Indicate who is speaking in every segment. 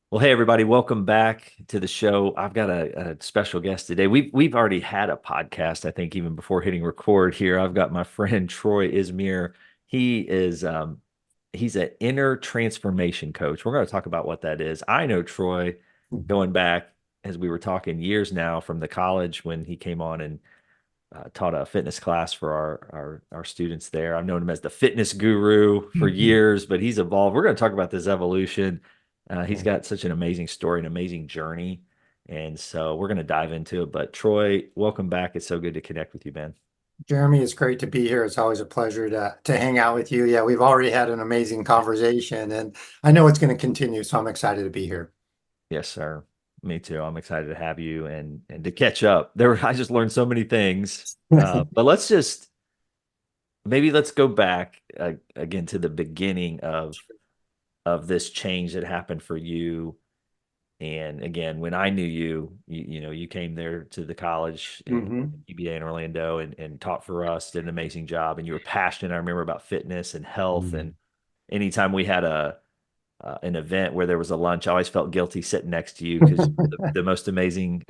Speaker 1: Well, hey everybody, welcome back to the show. I've got a special guest today. We've already had a podcast, I think, even before hitting record here. I've got my friend Troy Ismir. He is he's an inner transformation coach. We're going to talk about what that is. I know Troy going back as we were talking years now from the college when he came on and taught a fitness class for our students there. I've known him as the fitness guru for
Speaker 2: Mhm.
Speaker 1: years, but he's evolved. We're going to talk about this evolution. He's got such an amazing story, an amazing journey, and so we're going to dive into it. But Troy, welcome back. It's so good to connect with you, man.
Speaker 2: Jeremy, it's great to be here. It's always a pleasure to hang out with you. Yeah, we've already had an amazing conversation, and I know it's going to continue, so I'm excited to be here.
Speaker 1: Yes, sir. Me too. I'm excited to have you and to catch up. I just learned so many things. But let's go back again to the beginning of this change that happened for you. And again, when I knew you you came there to the college in
Speaker 2: hmm
Speaker 1: UBA in Orlando and taught for us, did an amazing job, and you were passionate. I remember about fitness and health. And anytime we had a an event where there was a lunch, I always felt guilty sitting next to you because you're the most amazing,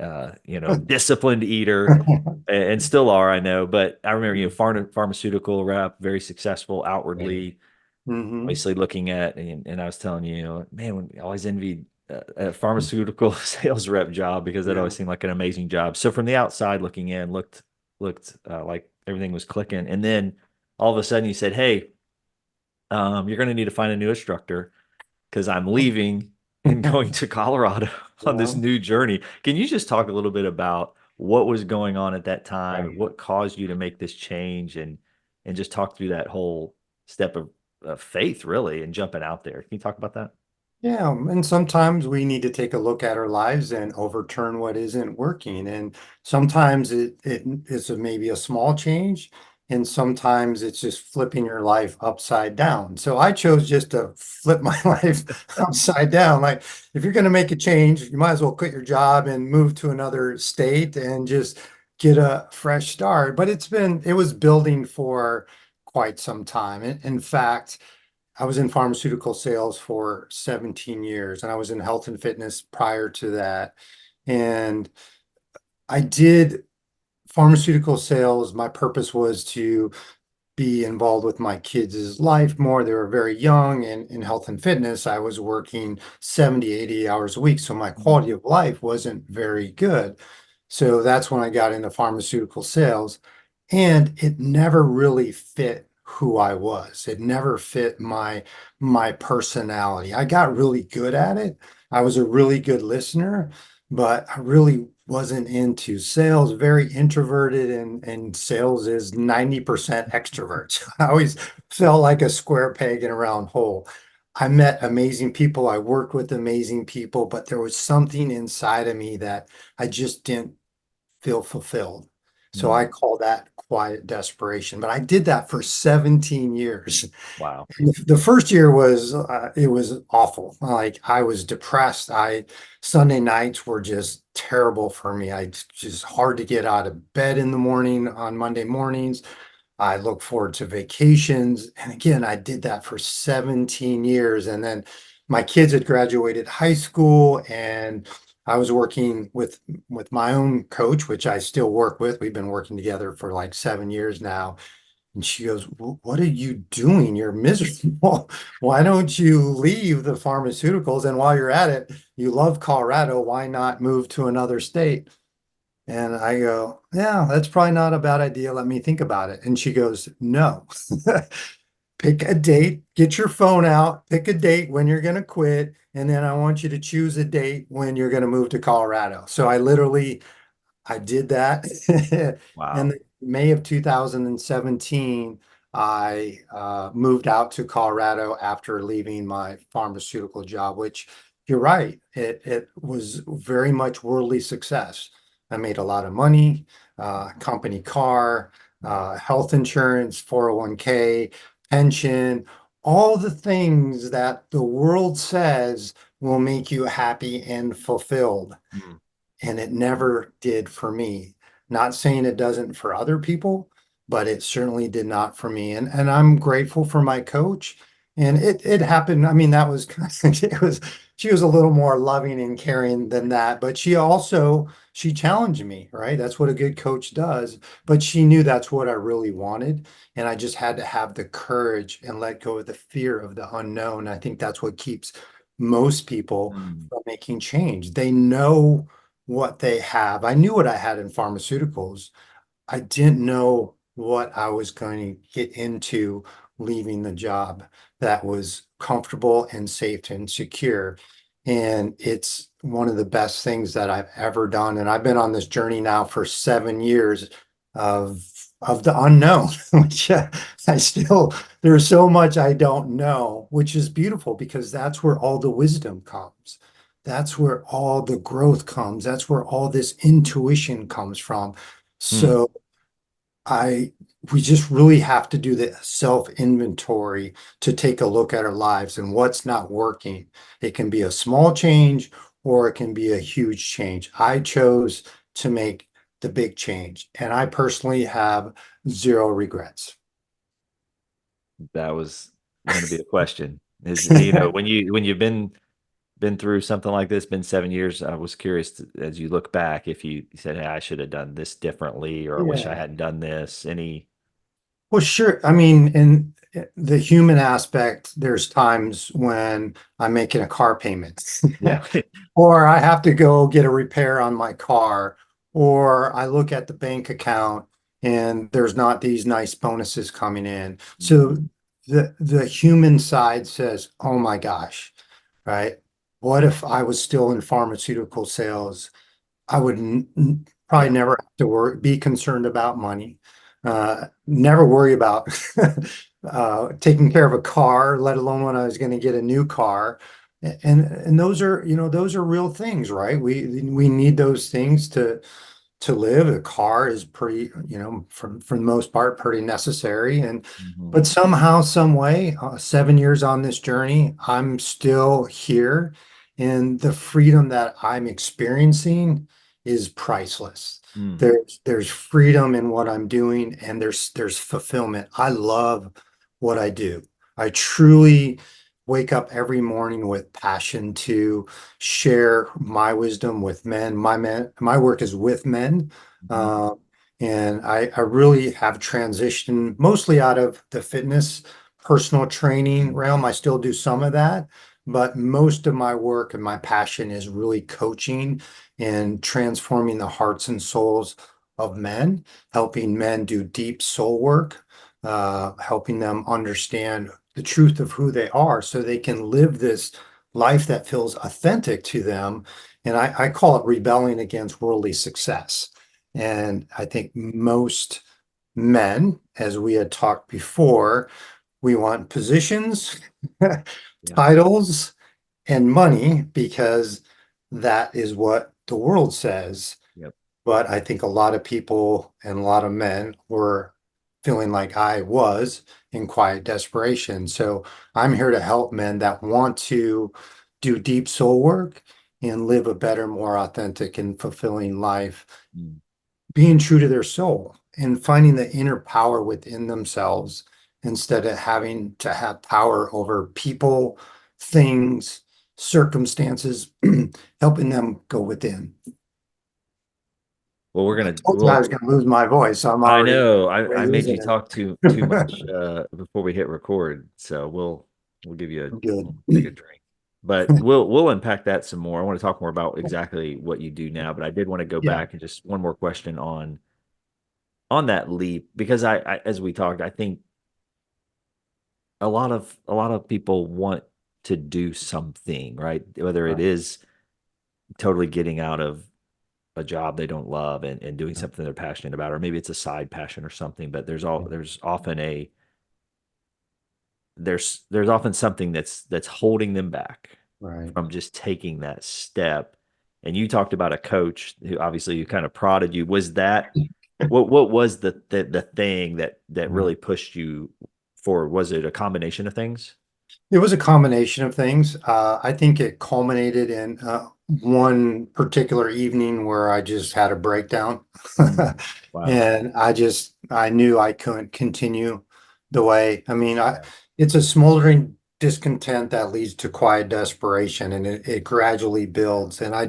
Speaker 1: disciplined eater, and still are, I know. But I remember, pharmaceutical rep, very successful outwardly,
Speaker 2: hmm
Speaker 1: obviously looking at, and I was telling you, man, when I always envied a pharmaceutical sales rep job because that
Speaker 2: Yeah.
Speaker 1: always seemed like an amazing job. So from the outside looking in, looked like everything was clicking, and then all of a sudden you said, "Hey, you're going to need to find a new instructor because I'm leaving and going to Colorado on this
Speaker 2: Yeah.
Speaker 1: new journey." Can you just talk a little bit about what was going on at that time,
Speaker 2: Right.
Speaker 1: what caused you to make this change, and just talk through that whole step of faith, really, and jumping out there? Can you talk about that?
Speaker 2: Yeah, and sometimes we need to take a look at our lives and overturn what isn't working. And sometimes it is maybe a small change, and sometimes it's just flipping your life upside down. So I chose just to flip my life upside down. Like if you're going to make a change, you might as well quit your job and move to another state and just get a fresh start. But it was building for quite some time. In fact, I was in pharmaceutical sales for 17 years, and I was in health and fitness prior to that. And I did pharmaceutical sales. My purpose was to be involved with my kids' life more. They were very young, and in health and fitness, I was working 70, 80 hours a week. So my
Speaker 1: Mhm.
Speaker 2: quality of life wasn't very good. So that's when I got into pharmaceutical sales. And it never really fit who I was. It never fit my personality. I got really good at it. I was a really good listener, but I really wasn't into sales, very introverted, and sales is 90% extroverts. I always felt like a square peg in a round hole. I met amazing people, I worked with amazing people, but there was something inside of me that I just didn't feel fulfilled. So I
Speaker 1: Mm.
Speaker 2: call that quiet desperation. But I did that for 17 years.
Speaker 1: Wow.
Speaker 2: The first year was it was awful. Like I was depressed. I Sunday nights were just terrible for me. I just hard to get out of bed in the morning on Monday mornings. I look forward to vacations. And again, I did that for 17 years. And then my kids had graduated high school and I was working with my own coach, which I still work with. We've been working together for like 7 years now. And she goes, What are you doing? You're miserable. Why don't you leave the pharmaceuticals? And while you're at it, you love Colorado. Why not move to another state? And I go, Yeah, that's probably not a bad idea. Let me think about it. And she goes, No, pick a date, get your phone out, pick a date when you're going to quit. And then I want you to choose a date when you're going to move to Colorado. So I did that.
Speaker 1: Wow.
Speaker 2: And May of 2017, I moved out to Colorado after leaving my pharmaceutical job, which you're right, it was very much worldly success. I made a lot of money, company car, health insurance, 401k, pension, all the things that the world says will make you happy and fulfilled,
Speaker 1: Mm.
Speaker 2: and it never did for me. Not saying it doesn't for other people, but it certainly did not for me. And I'm grateful for my coach. And it happened. I mean, that was it was she was a little more loving and caring than that, but she challenged me, right? That's what a good coach does. But she knew that's what I really wanted. And I just had to have the courage and let go of the fear of the unknown. I think that's what keeps most people
Speaker 1: Mm,
Speaker 2: from making change. They know what they have. I knew what I had in pharmaceuticals. I didn't know what I was going to get into leaving the job that was comfortable and safe and secure. And it's one of the best things that I've ever done. And I've been on this journey now for 7 years of of the unknown, which I still there's so much I don't know, which is beautiful because that's where all the wisdom comes. That's where all the growth comes. That's where all this intuition comes from.
Speaker 1: mm.
Speaker 2: So I we just really have to do the self inventory to take a look at our lives and what's not working. It can be a small change or it can be a huge change. I chose to make the big change, and I personally have zero regrets.
Speaker 1: That was going to be a question. Is, you know, when you've been through something like this, been 7 years, I was curious as you look back if you said, "Hey, I should have done this differently," or "I wish I
Speaker 2: Yeah.
Speaker 1: hadn't done this." Any?
Speaker 2: Well, sure. I mean, in the human aspect, there's times when I'm making a car payment.
Speaker 1: Yeah.
Speaker 2: Or I have to go get a repair on my car, or I look at the bank account and there's not these nice bonuses coming in. So
Speaker 1: Mhm.
Speaker 2: the human side says, "Oh my gosh, right? What if I was still in pharmaceutical sales? I would probably
Speaker 1: Yeah.
Speaker 2: never have to be concerned about money, never worry about taking care of a car, let alone when I was going to get a new car. And those are, those are real things, right? We need those things to live. A car is pretty, for the most part, pretty necessary. And
Speaker 1: Mhm.
Speaker 2: but somehow, some way, 7 years on this journey, I'm still here, and the freedom that I'm experiencing is priceless.
Speaker 1: Mm.
Speaker 2: There's freedom in what I'm doing, and there's fulfillment. I love what I do. I truly wake up every morning with passion to share my wisdom with men. My work is with men.
Speaker 1: Mhm.
Speaker 2: Uh, and I really have transitioned mostly out of the fitness personal training realm. I still do some of that, but most of my work and my passion is really coaching and transforming the hearts and souls of men, helping men do deep soul work, helping them understand the truth of who they are so they can live this life that feels authentic to them. And I call it rebelling against worldly success. And I think most men, as we had talked before, we want positions,
Speaker 1: Yeah.
Speaker 2: titles, and money because that is what the world says.
Speaker 1: Yep.
Speaker 2: But I think a lot of people and a lot of men were feeling like I was in quiet desperation. So I'm here to help men that want to do deep soul work and live a better, more authentic and fulfilling life,
Speaker 1: Mm.
Speaker 2: being true to their soul and finding the inner power within themselves instead of having to have power over people, things, circumstances, helping them go within.
Speaker 1: Well, we're
Speaker 2: I
Speaker 1: gonna.
Speaker 2: told you I
Speaker 1: Well,
Speaker 2: was going to lose my voice, so I'm
Speaker 1: I
Speaker 2: already
Speaker 1: know. I made you
Speaker 2: losing
Speaker 1: talk too
Speaker 2: it.
Speaker 1: much before we hit record, so we'll give you a
Speaker 2: Good.
Speaker 1: we'll take a drink. But we'll unpack that some more. I want to talk more about exactly what you do now, but I did want to go
Speaker 2: Yeah,
Speaker 1: back and just one more question on that leap because I as we talked, I think a lot of people want to do something, right? Whether it
Speaker 2: right,
Speaker 1: is totally getting out of a job they don't love and doing
Speaker 2: right,
Speaker 1: something they're passionate about, or maybe it's a side passion or something, but
Speaker 2: yeah,
Speaker 1: there's often something that's holding them back
Speaker 2: right.
Speaker 1: from just taking that step. And you talked about a coach who obviously you kind of prodded you. Was that what was the thing that
Speaker 2: Yeah.
Speaker 1: really pushed you forward? Was it a combination of things?
Speaker 2: It was a combination of things. I think it culminated in one particular evening where I just had a breakdown.
Speaker 1: Mm, wow.
Speaker 2: And I knew I couldn't continue the way. I mean,
Speaker 1: Yeah.
Speaker 2: it's a smoldering discontent that leads to quiet desperation, and it gradually builds. And I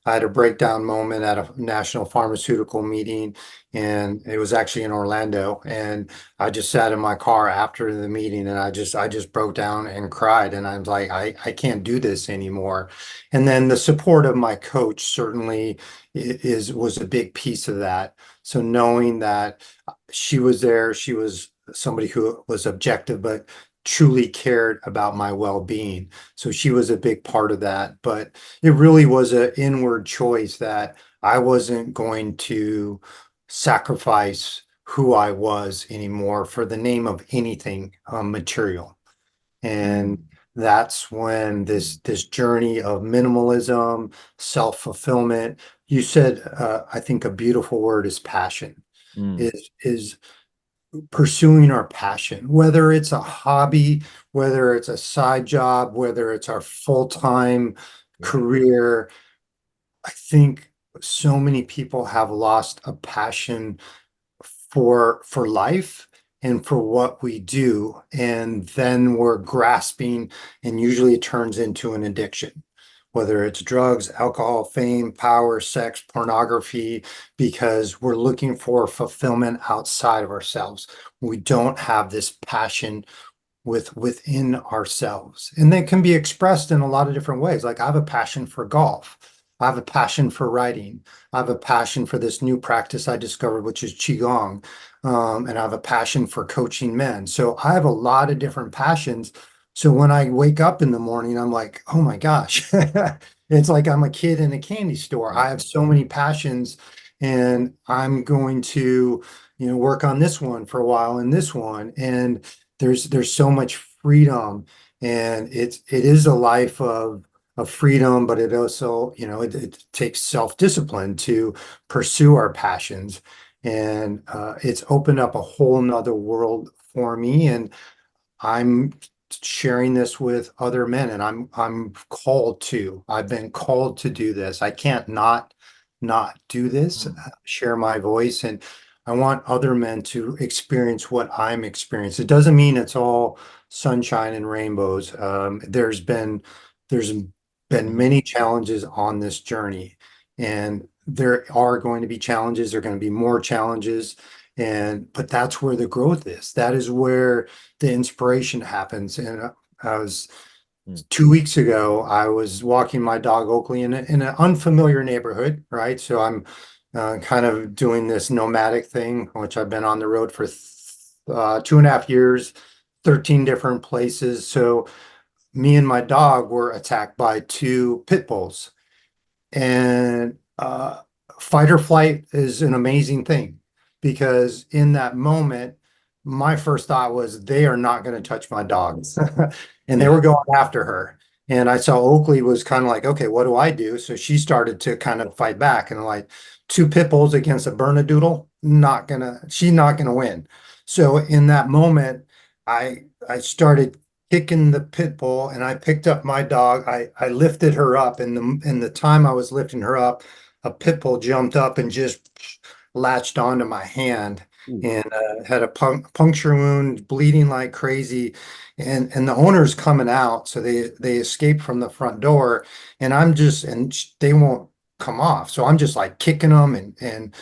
Speaker 2: had a breakdown moment at a national pharmaceutical meeting, and it was actually in Orlando. And I just sat in my car after the meeting, and I just broke down and cried. And I was like, I can't do this anymore. And then the support of my coach certainly was a big piece of that. So knowing that she was there, she was somebody who was objective, but truly cared about my well-being. So she was a big part of that. But it really was an inward choice that I wasn't going to sacrifice who I was anymore for the name of anything material. And
Speaker 1: Mm,
Speaker 2: that's when this journey of minimalism, self-fulfillment, you said, I think a beautiful word is passion,
Speaker 1: mm,
Speaker 2: is pursuing our passion, whether it's a hobby, whether it's a side job, whether it's our full-time
Speaker 1: yeah.
Speaker 2: career. I think so many people have lost a passion for life and for what we do, and then we're grasping, and usually it turns into an addiction, whether it's drugs, alcohol, fame, power, sex, pornography, because we're looking for fulfillment outside of ourselves. We don't have this passion within ourselves, and that can be expressed in a lot of different ways. Like, I have a passion for golf, I have a passion for writing, I have a passion for this new practice I discovered, which is qigong, and I have a passion for coaching men. So I have a lot of different passions. So when I wake up in the morning, I'm like, oh my gosh, it's like I'm a kid in a candy store.
Speaker 1: Yeah.
Speaker 2: I have so many passions, and I'm going to, work on this one for a while and this one. And there's so much freedom, and it is a life of freedom, but it also, it takes self-discipline to pursue our passions. And it's opened up a whole nother world for me. And I'm sharing this with other men, and I'm called to. I've been called to do this. I can't not do this,
Speaker 1: Mm,
Speaker 2: share my voice, and I want other men to experience what I'm experiencing. It doesn't mean it's all sunshine and rainbows. There's been
Speaker 1: mhm,
Speaker 2: many challenges on this journey, and there are going to be challenges. There are going to be more challenges, and but that's where the growth is. That is where the inspiration happens. And I was
Speaker 1: mm,
Speaker 2: 2 weeks ago, I was walking my dog Oakley in an unfamiliar neighborhood, right? So I'm kind of doing this nomadic thing, which I've been on the road for 2.5 years, 13 different places. So me and my dog were attacked by two pit bulls. And fight or flight is an amazing thing, because in that moment, my first thought was they are not going to touch my dogs. And they
Speaker 1: yeah.
Speaker 2: were going after her. And I saw Oakley was kind of like, okay, what do I do? So she started to kind of fight back, and like, two pit bulls against a Bernedoodle, she's not gonna win. So in that moment, I started kicking the pit bull, and I picked up my dog. I lifted her up, and in the time I was lifting her up, a pit bull jumped up and just latched onto my hand,
Speaker 1: Ooh,
Speaker 2: and had a puncture wound, bleeding like crazy. And the owner's coming out, so they escaped from the front door, and they won't come off. So I'm just like kicking them, and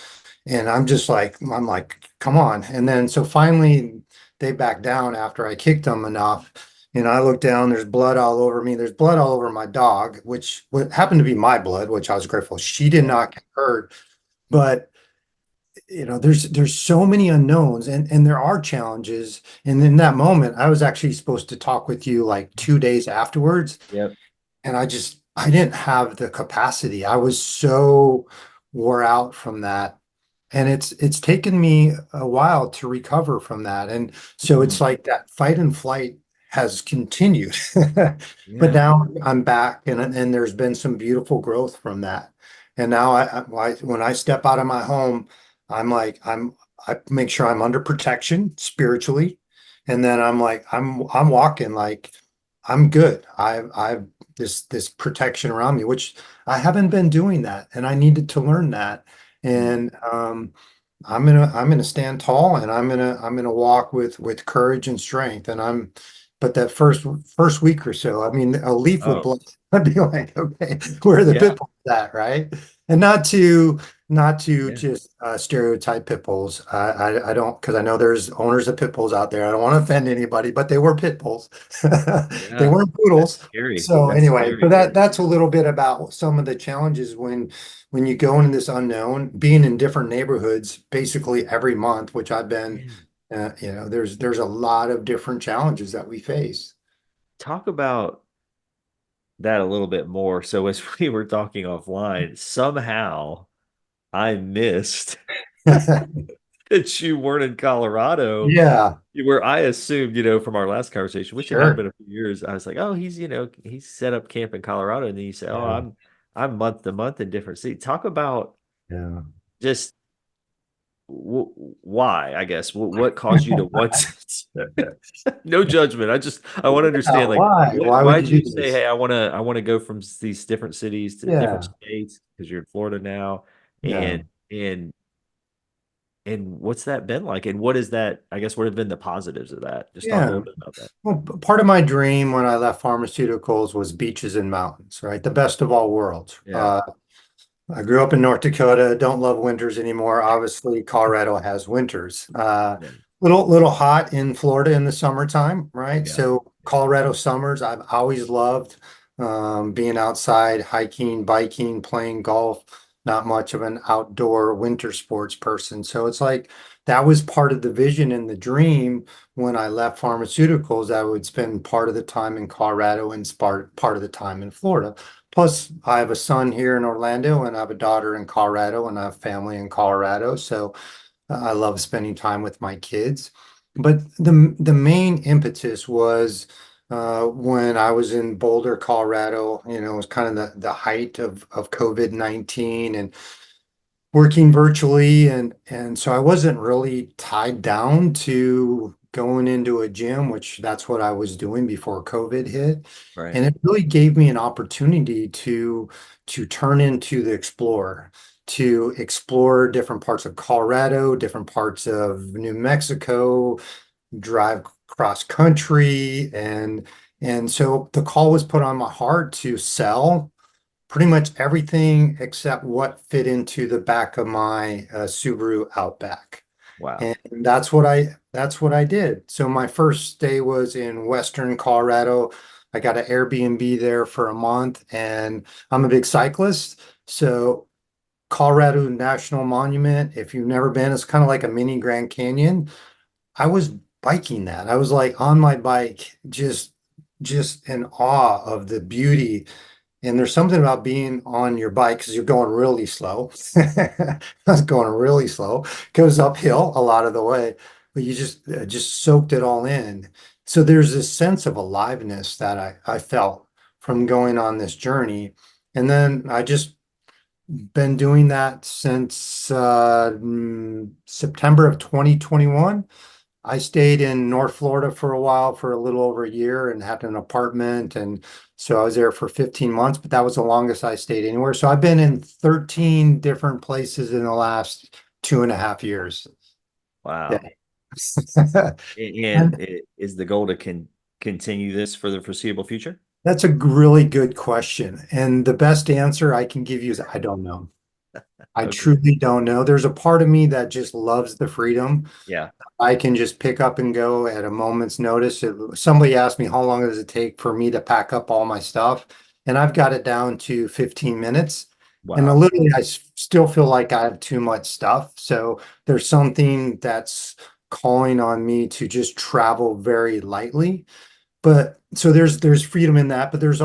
Speaker 2: I'm like, come on. And then so finally they back down after I kicked them enough. And I look down, there's blood all over me. There's blood all over my dog, which what happened to be my blood, which I was grateful. She did
Speaker 1: yeah.
Speaker 2: not get hurt. But there's so many unknowns, and there are challenges. And in that moment, I was actually supposed to talk with you like 2 days afterwards,
Speaker 1: Yep.
Speaker 2: and I didn't have the capacity. I was so wore out from that. And it's taken me a while to recover from that. And so
Speaker 1: Mm,
Speaker 2: it's like that fight and flight has continued. But
Speaker 1: yeah.
Speaker 2: now I'm back, and there's been some beautiful growth from that. And now when I step out of my home, I make sure I'm under protection spiritually. And then I'm walking like I'm good. I've this protection around me, which I haven't been doing that, and I needed to learn that.
Speaker 1: Mm,
Speaker 2: And I'm gonna stand tall, and I'm gonna walk with courage and strength. And but that first week or so, I mean, a leaf would
Speaker 1: Oh,
Speaker 2: blow. I'd be like, okay, where are the
Speaker 1: yeah.
Speaker 2: pit bulls at, right? And not to
Speaker 1: Yeah.
Speaker 2: just stereotype pit bulls. I don't, because I know there's owners of pit bulls out there. I don't want to offend anybody, but they were pit bulls. They
Speaker 1: Yeah.
Speaker 2: weren't
Speaker 1: That's
Speaker 2: poodles.
Speaker 1: scary.
Speaker 2: So
Speaker 1: That's
Speaker 2: anyway, so
Speaker 1: scary.
Speaker 2: that's a little bit about some of the challenges when you go into this unknown, being in different neighborhoods basically every month, which I've been,
Speaker 1: Yeah.
Speaker 2: there's a lot of different challenges that we face.
Speaker 1: Talk about that a little bit more. So as we were talking offline, somehow I missed that you weren't in Colorado,
Speaker 2: Yeah,
Speaker 1: where I assumed, from our last conversation, which it had
Speaker 2: sure.
Speaker 1: been a few years, I was like, oh, he's set up camp in Colorado, and then you say, oh,
Speaker 2: Yeah,
Speaker 1: I'm month to month in different cities. Talk about
Speaker 2: yeah.
Speaker 1: just why, I guess, what caused you to want no judgment. I want to
Speaker 2: Yeah,
Speaker 1: understand, like,
Speaker 2: why? Why would
Speaker 1: why
Speaker 2: you
Speaker 1: did
Speaker 2: do
Speaker 1: you say,
Speaker 2: this?
Speaker 1: hey, I want to go from these different cities to different
Speaker 2: Yeah,
Speaker 1: states because you're in Florida now,
Speaker 2: yeah,
Speaker 1: and and what's that been like? And what is that? I guess what have been the positives of that? Just talk a
Speaker 2: yeah.
Speaker 1: little bit about that.
Speaker 2: Well, part of my dream when I left pharmaceuticals was beaches and mountains, right? The best of all worlds.
Speaker 1: Yeah,
Speaker 2: I grew up in North Dakota, don't love winters anymore. Obviously, Colorado has winters.
Speaker 1: yeah,
Speaker 2: Little hot in Florida in the summertime, right?
Speaker 1: yeah,
Speaker 2: So
Speaker 1: yeah.
Speaker 2: Colorado summers, I've always loved being outside, hiking, biking, playing golf. Not much of an outdoor winter sports person. So it's like that was part of the vision and the dream when I left pharmaceuticals. I would spend part of the time in Colorado and part of the time in Florida. Plus, I have a son here in Orlando and I have a daughter in Colorado and I have family in Colorado. So I love spending time with my kids. But the main impetus was when I was in Boulder, Colorado. It was kind of the height of COVID-19 and working virtually, and so I wasn't really tied down to going into a gym, which that's what I was doing before COVID hit.
Speaker 1: Right.
Speaker 2: And it really gave me an opportunity to turn into the explorer, to explore different parts of Colorado, different parts of New Mexico, drive cross country, and so the call was put on my heart to sell pretty much everything except what fit into the back of my Subaru Outback.
Speaker 1: Wow.
Speaker 2: And that's what I did. So my first stay was in Western Colorado. I got an Airbnb there for a month, and I'm a big cyclist. So Colorado National Monument, if you've never been, it's kind of like a mini Grand Canyon. I was biking that. I was like on my bike, just in awe of the beauty, and there's something about being on your bike because you're going really slow. I was going really slow. Goes uphill a lot of the way, but you just soaked it all in. So there's this sense of aliveness that I felt from going on this journey. And then I just been doing that since September of 2021. I stayed in North Florida for a while, for a little over a year, and had an apartment. And so I was there for 15 months, but that was the longest I stayed anywhere. So I've been in 13 different places in the last 2.5 years. Yeah.
Speaker 1: Wow. And
Speaker 2: And
Speaker 1: is the goal to continue this for the foreseeable future?
Speaker 2: that's a really good question. And the best answer I can give you is I don't know. I
Speaker 1: Okay.
Speaker 2: truly don't know. There's a part of me that just loves the freedom.
Speaker 1: Yeah.
Speaker 2: I can just pick up and go at a moment's notice. Somebody asked me how long does it take for me to pack up all my stuff, and I've got it down to 15 minutes. And
Speaker 1: Wow.
Speaker 2: literally, still feel like I have too much stuff. So there's something that's calling on me to just travel very lightly. But so there's freedom in that, but there's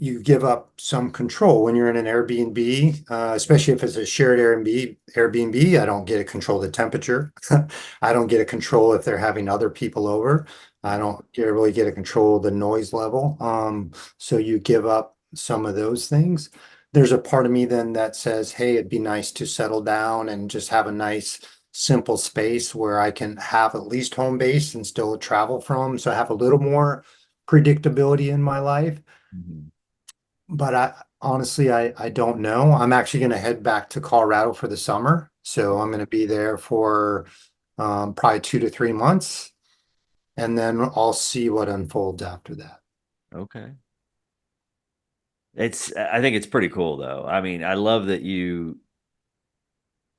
Speaker 2: you give up some control when you're in an Airbnb, especially if it's a shared Airbnb. I don't get to control the temperature. I don't get to control if they're having other people over. I don't really get to control the noise level. So you give up some of those things. There's a part of me then that says, hey, it'd be nice to settle down and just have a nice simple space where I can have at least home base and still travel from. So I have a little more predictability in my life.
Speaker 1: Mhm.
Speaker 2: But I honestly don't know. I'm actually going to head back to Colorado for the summer. So I'm going to be there for probably 2 to 3 months. and then I'll see what unfolds after that.
Speaker 1: Okay. I think it's pretty cool though. I mean, I love that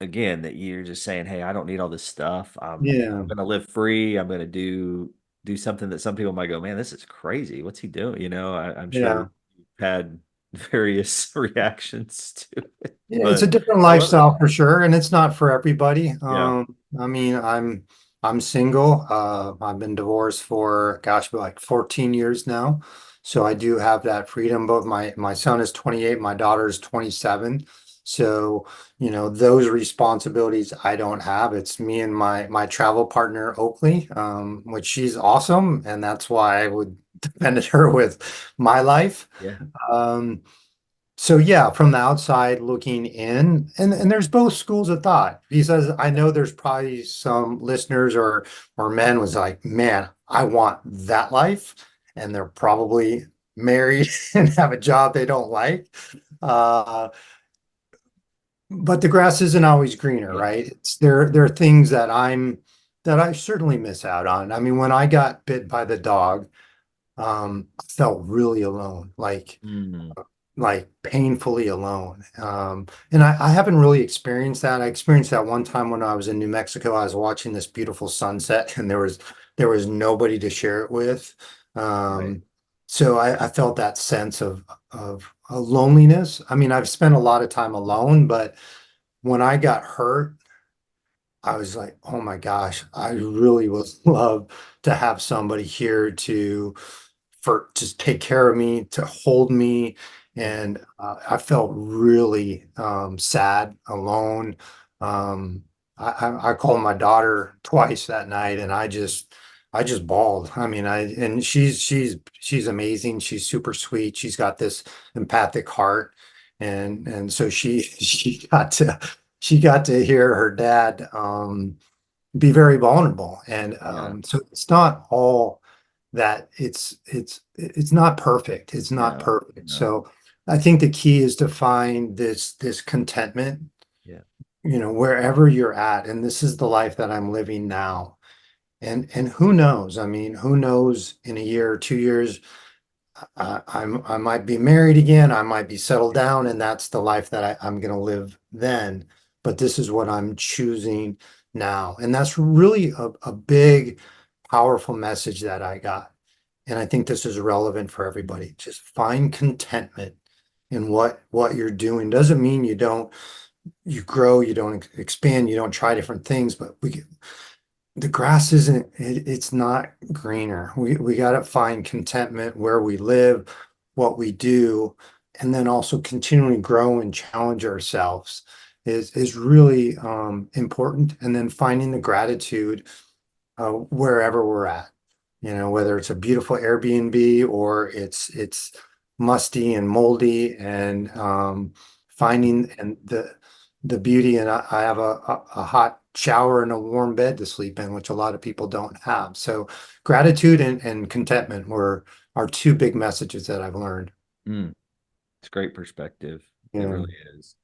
Speaker 1: again, that you're just saying, "Hey, I don't need all this stuff. I'm
Speaker 2: Yeah,
Speaker 1: gonna live free. I'm gonna do something that some people might go, man, this is crazy. What's he doing?" I'm sure
Speaker 2: yeah.
Speaker 1: you've had various reactions to it,
Speaker 2: Yeah, it's a
Speaker 1: but
Speaker 2: different
Speaker 1: I love it.
Speaker 2: lifestyle for sure, and it's not for everybody.
Speaker 1: Yeah.
Speaker 2: I mean, I'm single. I've been divorced for gosh, like 14 years now. So I do have that freedom. Both my son is 28, my daughter is 27. So, those responsibilities I don't have. It's me and my travel partner, Oakley, which she's awesome, and that's why I would depend her with my life.
Speaker 1: Yeah.
Speaker 2: Um, so yeah, from the outside looking in, and there's both schools of thought. Because I know there's probably some listeners or men was like, man, I want that life, and they're probably married and have a job they don't like. Uh, but the grass isn't always greener,
Speaker 1: Yeah.
Speaker 2: right? There are things that I certainly miss out on. I mean, when I got bit by the dog, I felt really alone,
Speaker 1: Mm,
Speaker 2: like painfully alone. And I haven't really experienced that. I experienced that one time when I was in New Mexico. I was watching this beautiful sunset, and there was nobody to share it with.
Speaker 1: right.
Speaker 2: So I felt that sense of a loneliness. I mean, I've spent a lot of time alone, but when I got hurt, I was like, oh my gosh, I really would love to have somebody here to take care of me, to hold me.
Speaker 1: Yeah.
Speaker 2: And I felt really sad, alone. Um, I called my daughter twice that night, and I just bawled. I mean, and she's amazing. She's super sweet. She's got this empathic heart, and so she got to hear her dad be very vulnerable. And
Speaker 1: Yeah.
Speaker 2: so it's not all that it's not perfect. It's not
Speaker 1: No.
Speaker 2: perfect.
Speaker 1: No.
Speaker 2: So I think the key is to find this contentment,
Speaker 1: Yeah.
Speaker 2: wherever you're at. And this is the life that I'm living now. And who knows? I mean, who knows in a year or 2 years, I might be married again. I might be settled down, and that's the life that I'm going to live then. But this is what I'm choosing now. And that's really a big, powerful message that I got. And I think this is relevant for
Speaker 1: Mm,
Speaker 2: everybody. Just find contentment in what you're doing. Doesn't mean you grow, you don't expand, you don't try different things, but the grass it's not greener. We got to find contentment where we live, what we do, and then also continually grow and challenge ourselves is really important. And then finding the gratitude wherever we're at. Whether it's a beautiful Airbnb or it's musty and moldy, and finding and the beauty. And I have a hot shower and a warm bed to sleep in, which a lot of people don't have. So gratitude and contentment were are two big messages that I've learned.
Speaker 1: mm. It's great perspective. It
Speaker 2: Yeah.
Speaker 1: really is.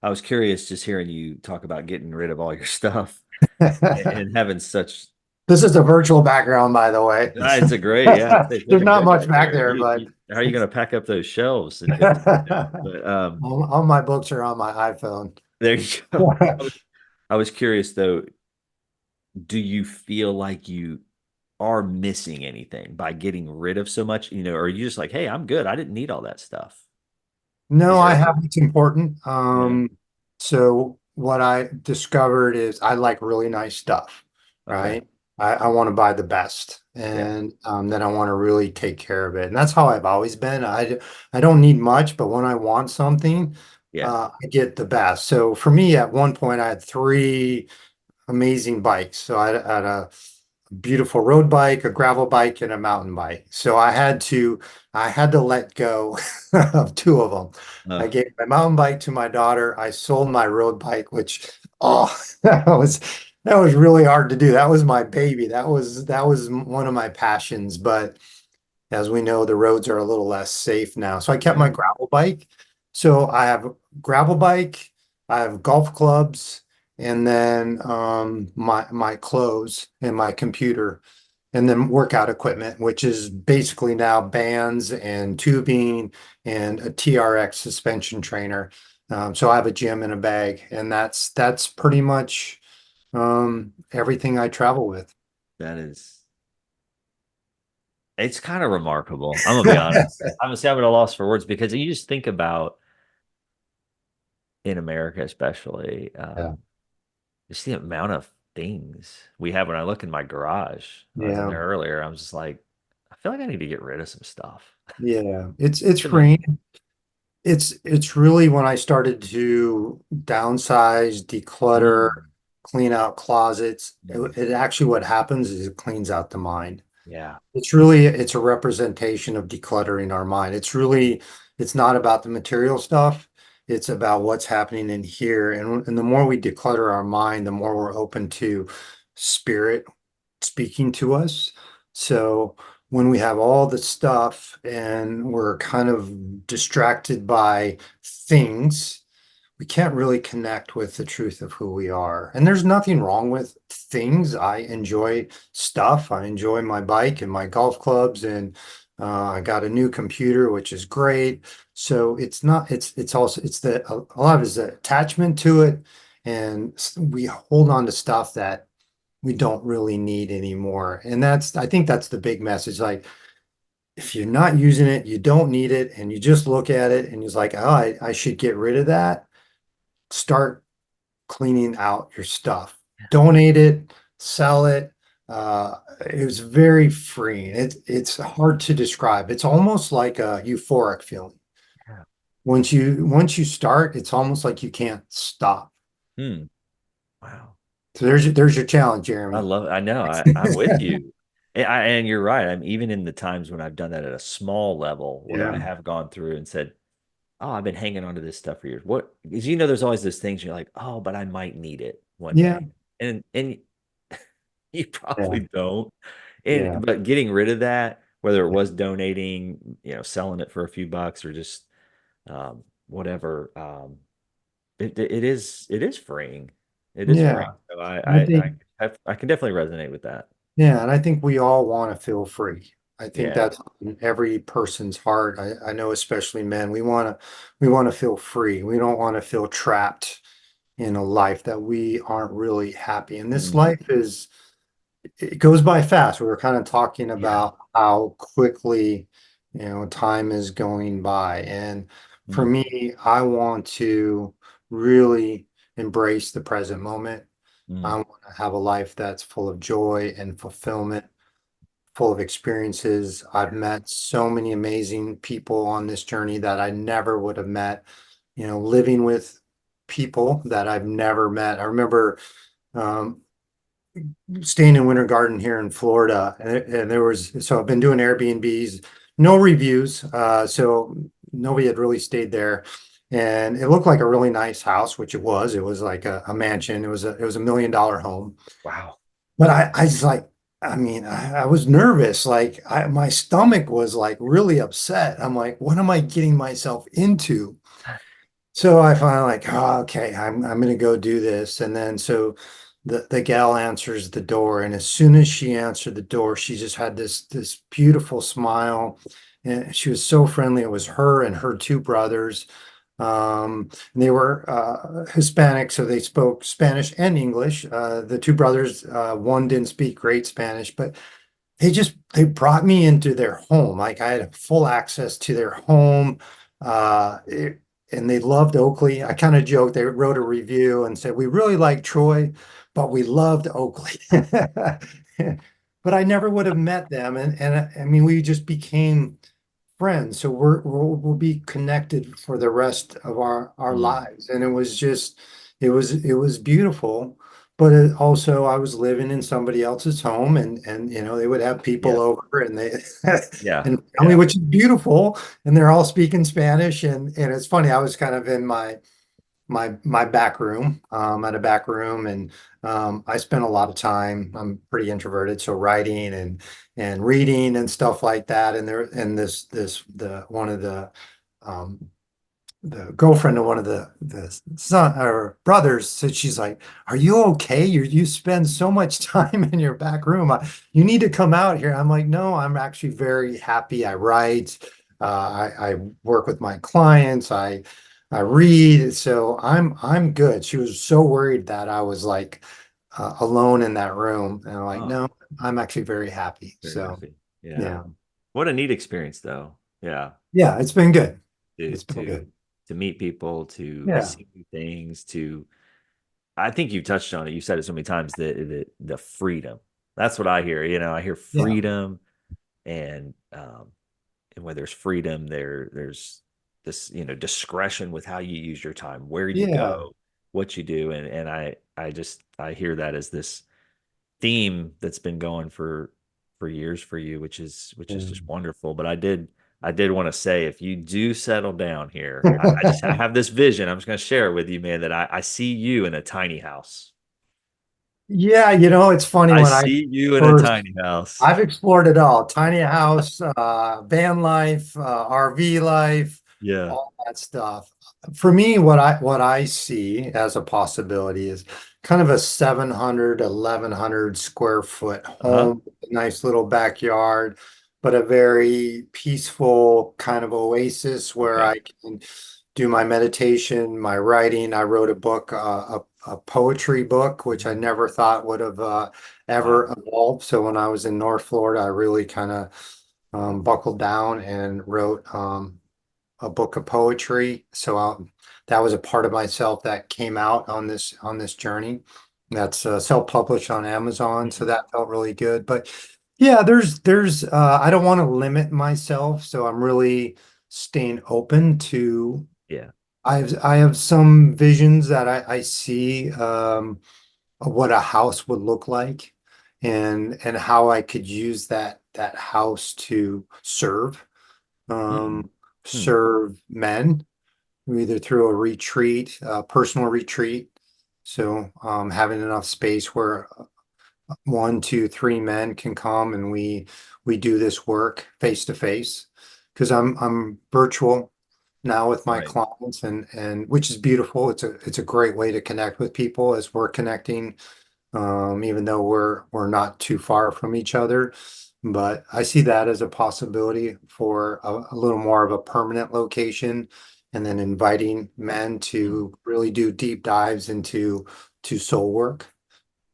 Speaker 1: I was curious just hearing you talk about getting rid of all your stuff and having such.
Speaker 2: This is a virtual background, by the way.
Speaker 1: It's a great, yeah. It's
Speaker 2: There's
Speaker 1: looking
Speaker 2: not
Speaker 1: good
Speaker 2: much
Speaker 1: back
Speaker 2: back
Speaker 1: there.
Speaker 2: there, but
Speaker 1: How are you going to pack up those shelves if it's but
Speaker 2: all my books are on my iPhone.
Speaker 1: there you go. I was curious though, do you feel like you are missing anything by getting rid of so much, or are you just like, hey, I'm good. I didn't need all that stuff.
Speaker 2: No,
Speaker 1: Is
Speaker 2: I
Speaker 1: there
Speaker 2: have it's important.
Speaker 1: yeah,
Speaker 2: So what I discovered is I like really nice stuff,
Speaker 1: okay.
Speaker 2: right? I want to buy the best,
Speaker 1: Yeah.
Speaker 2: and then I want to really take care of it. And that's how I've always been. I don't need much, but when I want something,
Speaker 1: Yeah.
Speaker 2: I get the best. So for me, at one point, I had three amazing bikes. So I had a beautiful road bike, a gravel bike, and a mountain bike. So I had to let go of two of them. I
Speaker 1: Uh,
Speaker 2: gave my mountain bike to my daughter. I sold my road bike, which oh, that was really hard to do. That was my baby. That was one of my passions, but as we know, the roads are a little less safe now. So I kept my
Speaker 1: right.
Speaker 2: gravel bike. So I have a gravel bike, I have golf clubs, and then my clothes and my computer. and then workout equipment, which is basically now bands and tubing and a TRX suspension trainer. So I have a gym in a bag, and that's pretty much everything I travel with.
Speaker 1: That is, it's kind of remarkable. I'm gonna be honest. I'm gonna say I'm at a loss for words because you just think about in America, especially,
Speaker 2: Yeah.
Speaker 1: just the amount of things we have. When I look in my garage, I was in
Speaker 2: Yeah.
Speaker 1: there earlier. I'm just like, I feel like I need to get rid of some stuff.
Speaker 2: Yeah. It's
Speaker 1: Too much.
Speaker 2: freeing. It's really when I started to downsize, declutter,
Speaker 1: Mm,
Speaker 2: clean out closets.
Speaker 1: mm,
Speaker 2: It actually what happens is it cleans out the mind.
Speaker 1: yeah.
Speaker 2: It's a representation of decluttering our mind. It's not about the material stuff. It's about what's happening in here. And the more we declutter our mind, the more we're open to spirit speaking to us. So when we have all the stuff and we're kind of distracted by things, we can't really connect with the truth of who we are. And there's nothing wrong with things. I enjoy stuff. I enjoy my bike and my golf clubs, and I got a new computer, which is great. So it's not, it's also, it's a lot of it's the attachment to it. And we hold on to stuff that we don't really need anymore. And I think that's the big message. Like, if you're not using it, you don't need it, and you just look at it and it's like, oh, I should get rid of that. Start cleaning out your stuff. Donate it, sell it. It was very freeing. It's hard to describe. It's almost like a euphoric feeling.
Speaker 1: Yeah.
Speaker 2: Once you start, it's almost like you can't stop.
Speaker 1: Hmm. Wow.
Speaker 2: So there's your challenge,
Speaker 1: I
Speaker 2: Jeremy.
Speaker 1: love it. I know. I'm with you. And you're right. I'm even in the times when I've done that at a small level where I
Speaker 2: Yeah.
Speaker 1: have gone through and said, oh, I've been hanging on to this stuff for years. What? Because there's always those things you're like, oh, but I might need it one
Speaker 2: Yeah.
Speaker 1: day, and you
Speaker 2: Yeah.
Speaker 1: probably don't. And
Speaker 2: Yeah.
Speaker 1: but getting rid of that, whether it was donating, selling it for a few bucks or just whatever, it is freeing. It is
Speaker 2: Yeah.
Speaker 1: freeing. So
Speaker 2: I think
Speaker 1: I can definitely resonate with that.
Speaker 2: Yeah, and I think we all want to feel free. I think
Speaker 1: Yeah.
Speaker 2: that's in every person's heart. I know especially men, we want to feel free. We don't want to feel trapped in a life that we aren't really happy. And this
Speaker 1: Mm,
Speaker 2: life it goes by fast. We were kind of talking
Speaker 1: yeah.
Speaker 2: about how quickly, time is going by. And for
Speaker 1: Mm,
Speaker 2: me, I want to really embrace the present moment. I
Speaker 1: mm,
Speaker 2: want to have a life that's full of joy and fulfillment, full of experiences. I've met so many amazing people on this journey that I never would have met, living with people that I've never met. I remember um, staying in Winter Garden here in Florida, and so I've been doing Airbnbs, no reviews, so nobody had really stayed there. And it looked like a really nice house, which it was. It was like a mansion. It was $1 million home.
Speaker 1: wow.
Speaker 2: But I just like, I mean, I was nervous. Like my stomach was like really upset. I'm like, what am I getting myself into? So I finally like, oh, okay, I'm gonna go do this. And then so the gal answers the door, and as soon as she answered the door, she just had this beautiful smile, and she was so friendly. It was her and her two brothers. And they were Hispanic, so they spoke Spanish and English. The two brothers, one didn't speak great Spanish, but they brought me into their home. Like I had full access to their home. Uh, it- and they loved Oakley. I kind of joked, they wrote a review and said, we really like Troy, but we loved Oakley. But I never would have met them. And I mean, we just became friends. So we'll be connected for the rest of our
Speaker 1: Mm,
Speaker 2: lives. And it was beautiful. But also I was living in somebody else's home, and they would have people
Speaker 1: yeah.
Speaker 2: over, and they
Speaker 1: Yeah.
Speaker 2: and family,
Speaker 1: Yeah.
Speaker 2: which is beautiful, and they're all speaking Spanish. And it's funny, I was kind of in my back room, at a back room, and I spent a lot of time. I'm pretty introverted, so writing and reading and stuff like that. And there and this the one of the um the girlfriend of one of the son or brothers said, she's like, "Are you okay? You spend so much time in your back room. You need to come out here." I'm like, "No, I'm actually very happy. I write, I work with my clients, I read, so I'm good." She was so worried that I was like alone in that room, and I'm like,
Speaker 1: Oh,
Speaker 2: "No, I'm actually very happy."
Speaker 1: very
Speaker 2: So
Speaker 1: happy. Yeah.
Speaker 2: yeah,
Speaker 1: What a neat experience though. Yeah.
Speaker 2: yeah, it's been good.
Speaker 1: To
Speaker 2: It's been
Speaker 1: to
Speaker 2: good.
Speaker 1: to meet people, to
Speaker 2: Yeah,
Speaker 1: see new things, to I think you touched on it. You said it so many times, the freedom. That's what I hear. I hear
Speaker 2: yeah,
Speaker 1: freedom and where there's freedom, there's this, discretion with how you use your time, where you
Speaker 2: yeah.
Speaker 1: go, what you do. And I hear that as this theme that's been going for years for you, which is
Speaker 2: Yeah.
Speaker 1: just wonderful. But I did want to say, if you do settle down here, I have this vision. I'm just going to share it with you, man, that I see you in a tiny house.
Speaker 2: Yeah, it's funny
Speaker 1: I
Speaker 2: when I
Speaker 1: see you in a
Speaker 2: first,
Speaker 1: tiny house.
Speaker 2: I've explored it all. Tiny house, van life, RV life,
Speaker 1: Yeah.
Speaker 2: all that stuff. For me, what I see as a possibility is kind of a 700, 1100 square foot
Speaker 1: Uh-huh.
Speaker 2: home, nice little backyard, but a very peaceful kind of oasis where
Speaker 1: Okay.
Speaker 2: I can do my meditation, my writing. I wrote a book, a poetry book, which I never thought would have
Speaker 1: Wow.
Speaker 2: ever evolved. So when I was in North Florida, I really kind of buckled down and wrote a book of poetry. So that was a part of myself that came out on this journey. That's self-published on Amazon, so
Speaker 1: Mhm.
Speaker 2: that felt really good. But yeah, there's I don't want to limit myself, so I'm really staying open to.
Speaker 1: Yeah.
Speaker 2: I have some visions that I see of what a house would look like, and how I could use that house to
Speaker 1: Mm.
Speaker 2: um,
Speaker 1: Hmm.
Speaker 2: serve men, either through a retreat, a personal retreat. So having enough space where one, two, three men can come and we do this work face to face. Because I'm virtual now with my
Speaker 1: Right.
Speaker 2: clients, and which is beautiful. It's a great way to connect with people as we're connecting, even though we're not too far from each other. But I see that as a possibility for a little more of a permanent location, and then inviting men
Speaker 1: Mm.
Speaker 2: to really do deep dives into soul work.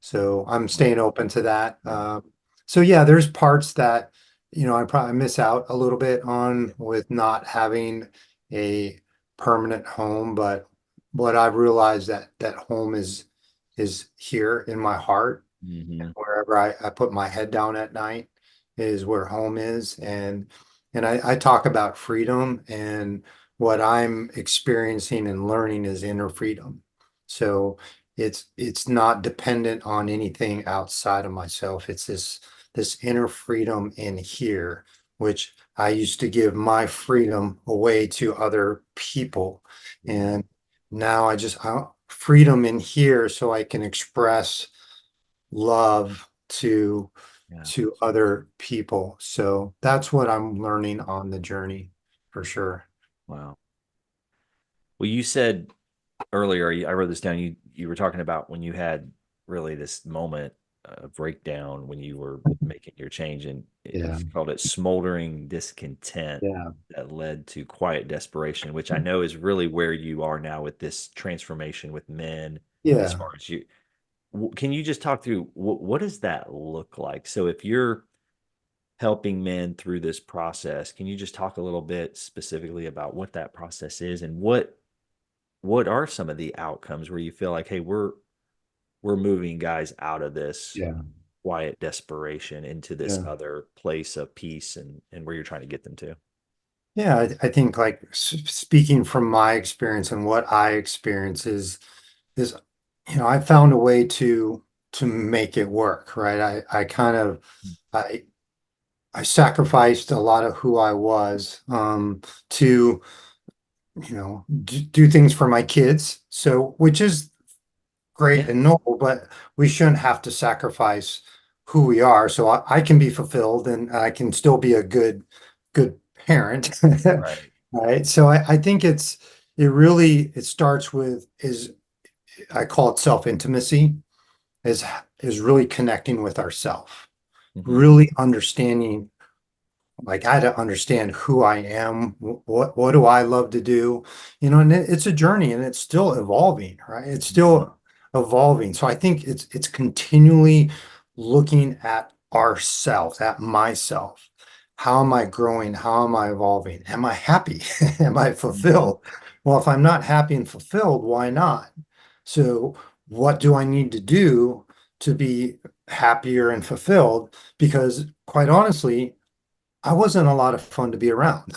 Speaker 2: So I'm
Speaker 1: Wow.
Speaker 2: staying open to that.
Speaker 1: Yeah.
Speaker 2: So yeah, there's parts that, I probably miss out a little bit
Speaker 1: Yeah.
Speaker 2: on with not having a permanent home, but what I've realized that home is here in my heart.
Speaker 1: Hmm.
Speaker 2: Wherever I put my head down at night is where home is. And I talk about freedom, and what I'm experiencing and learning is inner freedom. So it's not dependent on anything outside of myself. It's this inner freedom in here, which I used to give my freedom away to other people.
Speaker 1: Yeah.
Speaker 2: And now freedom in here so I can express love
Speaker 1: Yeah.
Speaker 2: to other people. So that's what I'm learning on the journey for sure.
Speaker 1: Wow. Well, you said earlier, I wrote this down. You were talking about when you had really this moment of breakdown when you were making your change, and you
Speaker 2: Yeah,
Speaker 1: called it smoldering discontent
Speaker 2: yeah,
Speaker 1: that led to quiet desperation, which I know is really where you are now with this transformation with men. As
Speaker 2: yeah,
Speaker 1: far as you, can you just talk through what does that look like? So if you're helping men through this process, can you just talk a little bit specifically about what that process is and what are some of the outcomes where you feel like, hey, we're moving guys out of this
Speaker 2: yeah,
Speaker 1: quiet desperation into this
Speaker 2: yeah.
Speaker 1: other place of peace and where you're trying to get them to?
Speaker 2: Yeah, I think like speaking from my experience and what I experience is I found a way to make it work, right? I kind of I I sacrificed a lot of who I was to do things for my kids. So, which is great
Speaker 1: Yeah.
Speaker 2: and noble, but we shouldn't have to sacrifice who we are. So I can be fulfilled and I can still be a good parent.
Speaker 1: Right.
Speaker 2: Right. So I think it starts with is I call it self-intimacy, is is really connecting with ourself,
Speaker 1: Hmm.
Speaker 2: really understanding, like I had to understand who I am, what do I love to do, and it's a journey and it's still evolving, right? It's
Speaker 1: Hmm.
Speaker 2: still evolving. So I think it's continually looking at ourselves, at myself. How am I growing? How am I evolving? Am I happy? Am I
Speaker 1: Hmm.
Speaker 2: fulfilled? Well, if I'm not happy and fulfilled, why not? So what do I need to do to be happier and fulfilled? Because quite honestly, I wasn't a lot of fun to be around.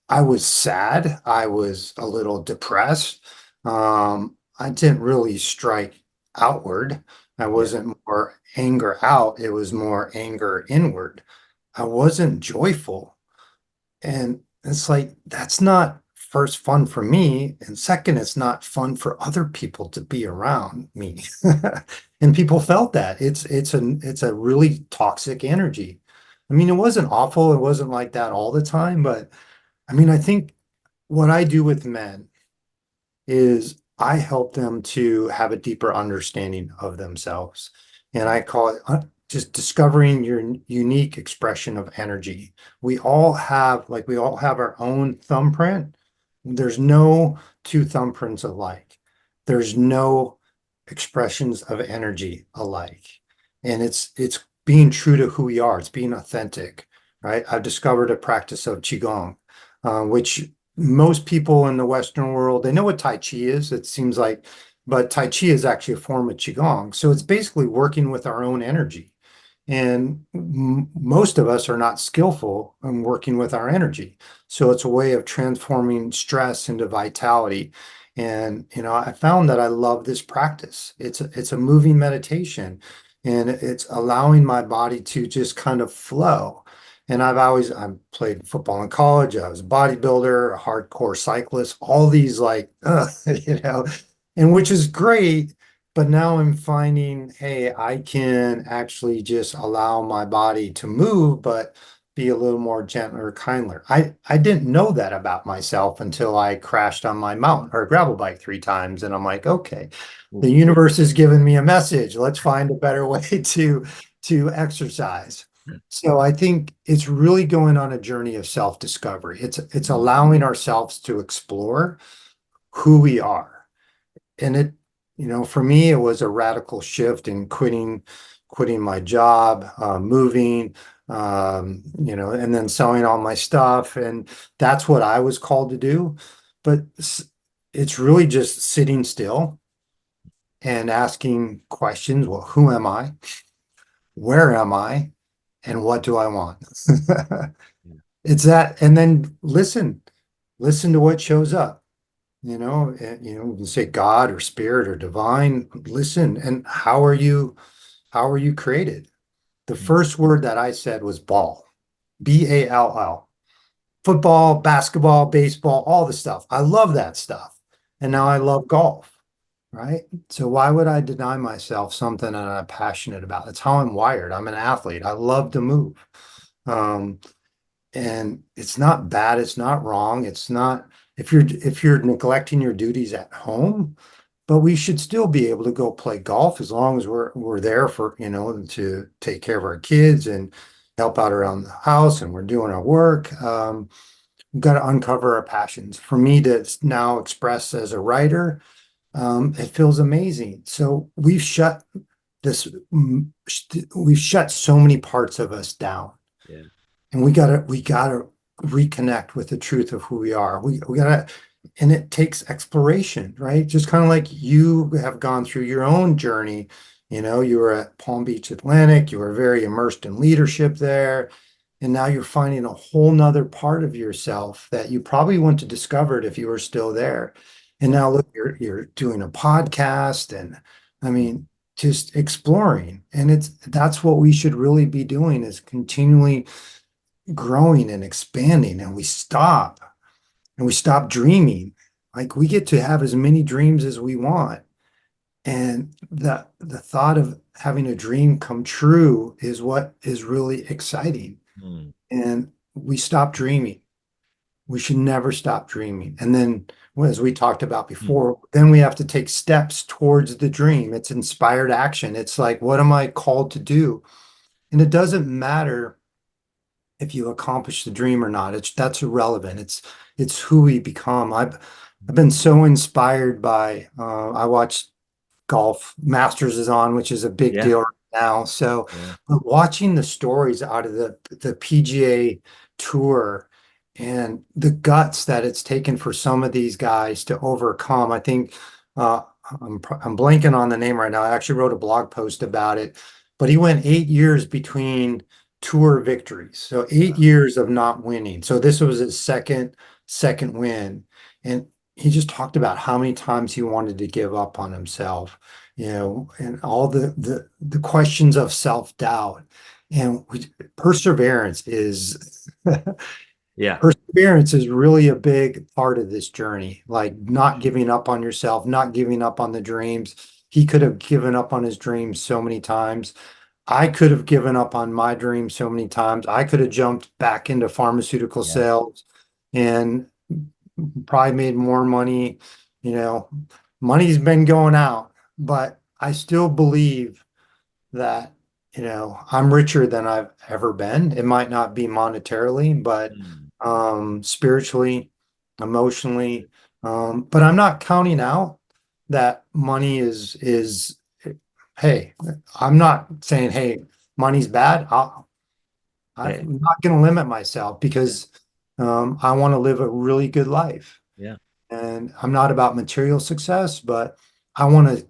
Speaker 2: I was sad. I was a little depressed. I didn't really strike outward. I
Speaker 1: Yeah.
Speaker 2: wasn't more anger out. It was more anger inward. I wasn't joyful. And it's like, that's not first fun for me. And second, it's not fun for other people to be around me. And people felt that. It's a really toxic energy. I mean, it wasn't awful. It wasn't like that all the time, but I mean, I think what I do with men is I help them to have a deeper understanding of themselves. And I call it just discovering your unique expression of energy. We all have our own thumbprint. There's no two thumbprints alike. There's no expressions of energy alike. And it's being true to who we are. It's being authentic, right? I've discovered a practice of Qigong, which most people in the Western world, they know what Tai Chi is, it seems like, but Tai Chi is actually a form of Qigong. So it's basically working with our own energy. And most of us are not skillful in working with our energy. So it's a way of transforming stress into vitality. And, I found that I love this practice. It's a moving meditation and it's allowing my body to just kind of flow. And I played football in college. I was a bodybuilder, a hardcore cyclist, all these like, you know, and which is great. But now I'm finding, hey, I can actually just allow my body to move, but be a little more gentler, kinder. I didn't know that about myself until I crashed on my mountain or gravel bike 3 times. And I'm like, okay, the universe has given me a message. Let's find a better way to exercise. So I think it's really going on a journey of self-discovery. It's
Speaker 1: Hmm.
Speaker 2: allowing ourselves to explore who we are. And for me, it was a radical shift in quitting my job, moving, and then selling all my stuff. And that's what I was called to do. But it's really just sitting still and asking questions. Well, who am I? Where am I? And what do I want?
Speaker 1: Yeah.
Speaker 2: It's that, and then listen to what shows up. You can say God or spirit or divine. Listen, and how are you created? The
Speaker 1: Hmm.
Speaker 2: first word that I said was ball, Ball. Football, basketball, baseball, all the stuff. I love that stuff. And now I love golf, right? So why would I deny myself something that I'm passionate about? That's how I'm wired. I'm an athlete. I love to move. Um, and it's not bad, it's not wrong, it's not if you're neglecting your duties at home, but we should still be able to go play golf as long as we're there for, to take care of our kids and help out around the house and we're doing our work. We've got to uncover our passions. For me to now express as a writer, it feels amazing. So this, we've shut so many parts of us down,
Speaker 1: Yeah.
Speaker 2: and we gotta reconnect with the truth of who we are. We gotta, and it takes exploration, right? Just kind of like you have gone through your own journey. You were at Palm Beach Atlantic, you were very immersed in leadership there, and now you're finding a whole nother part of yourself that you probably wouldn't have discovered if you were still there. And
Speaker 1: Yeah.
Speaker 2: now look, you're doing a podcast, and I mean, just exploring. And that's what we should really be doing, is continually growing and expanding, and we stop dreaming. Like, we get to have as many dreams as we want, and the thought of having a dream come true is what is really exciting.
Speaker 1: Hmm.
Speaker 2: And we stop dreaming. we should never stop dreaming. And then, well, as we talked about
Speaker 1: Hmm.
Speaker 2: before, then we have to take steps towards the dream. It's inspired action. It's like, what am I called to do? And it doesn't matter if you accomplish the dream or not. That's irrelevant. It's who we become. I've been so inspired by I watched golf Masters is on, which is a big
Speaker 1: Yeah.
Speaker 2: deal right now. So,
Speaker 1: Yeah.
Speaker 2: but watching the stories out of the PGA Tour and the guts that it's taken for some of these guys to overcome, I think uh, I'm blanking on the name right now. I actually wrote a blog post about it, but he went 8 years between tour victories, so 8 years of not winning. So this was his second win, and he just talked about how many times he wanted to give up on himself, and all the questions of self-doubt. And perseverance is
Speaker 1: Yeah.
Speaker 2: perseverance is really a big part of this journey, like not giving up on yourself, not giving up on the dreams. He could have given up on his dreams so many times. I could have given up on my dreams so many times. I could have jumped back into pharmaceutical
Speaker 1: Yeah.
Speaker 2: sales and probably made more money. You know, money's been going out, but I still believe that, I'm richer than I've ever been. It might not be monetarily, but
Speaker 1: Mm.
Speaker 2: spiritually, emotionally. But I'm not counting out that money is hey, I'm not saying, hey, money's bad.
Speaker 1: Hey.
Speaker 2: I'm not going to limit myself
Speaker 1: Yeah.
Speaker 2: because I want to live a really good life.
Speaker 1: Yeah.
Speaker 2: And I'm not about material success, but I want to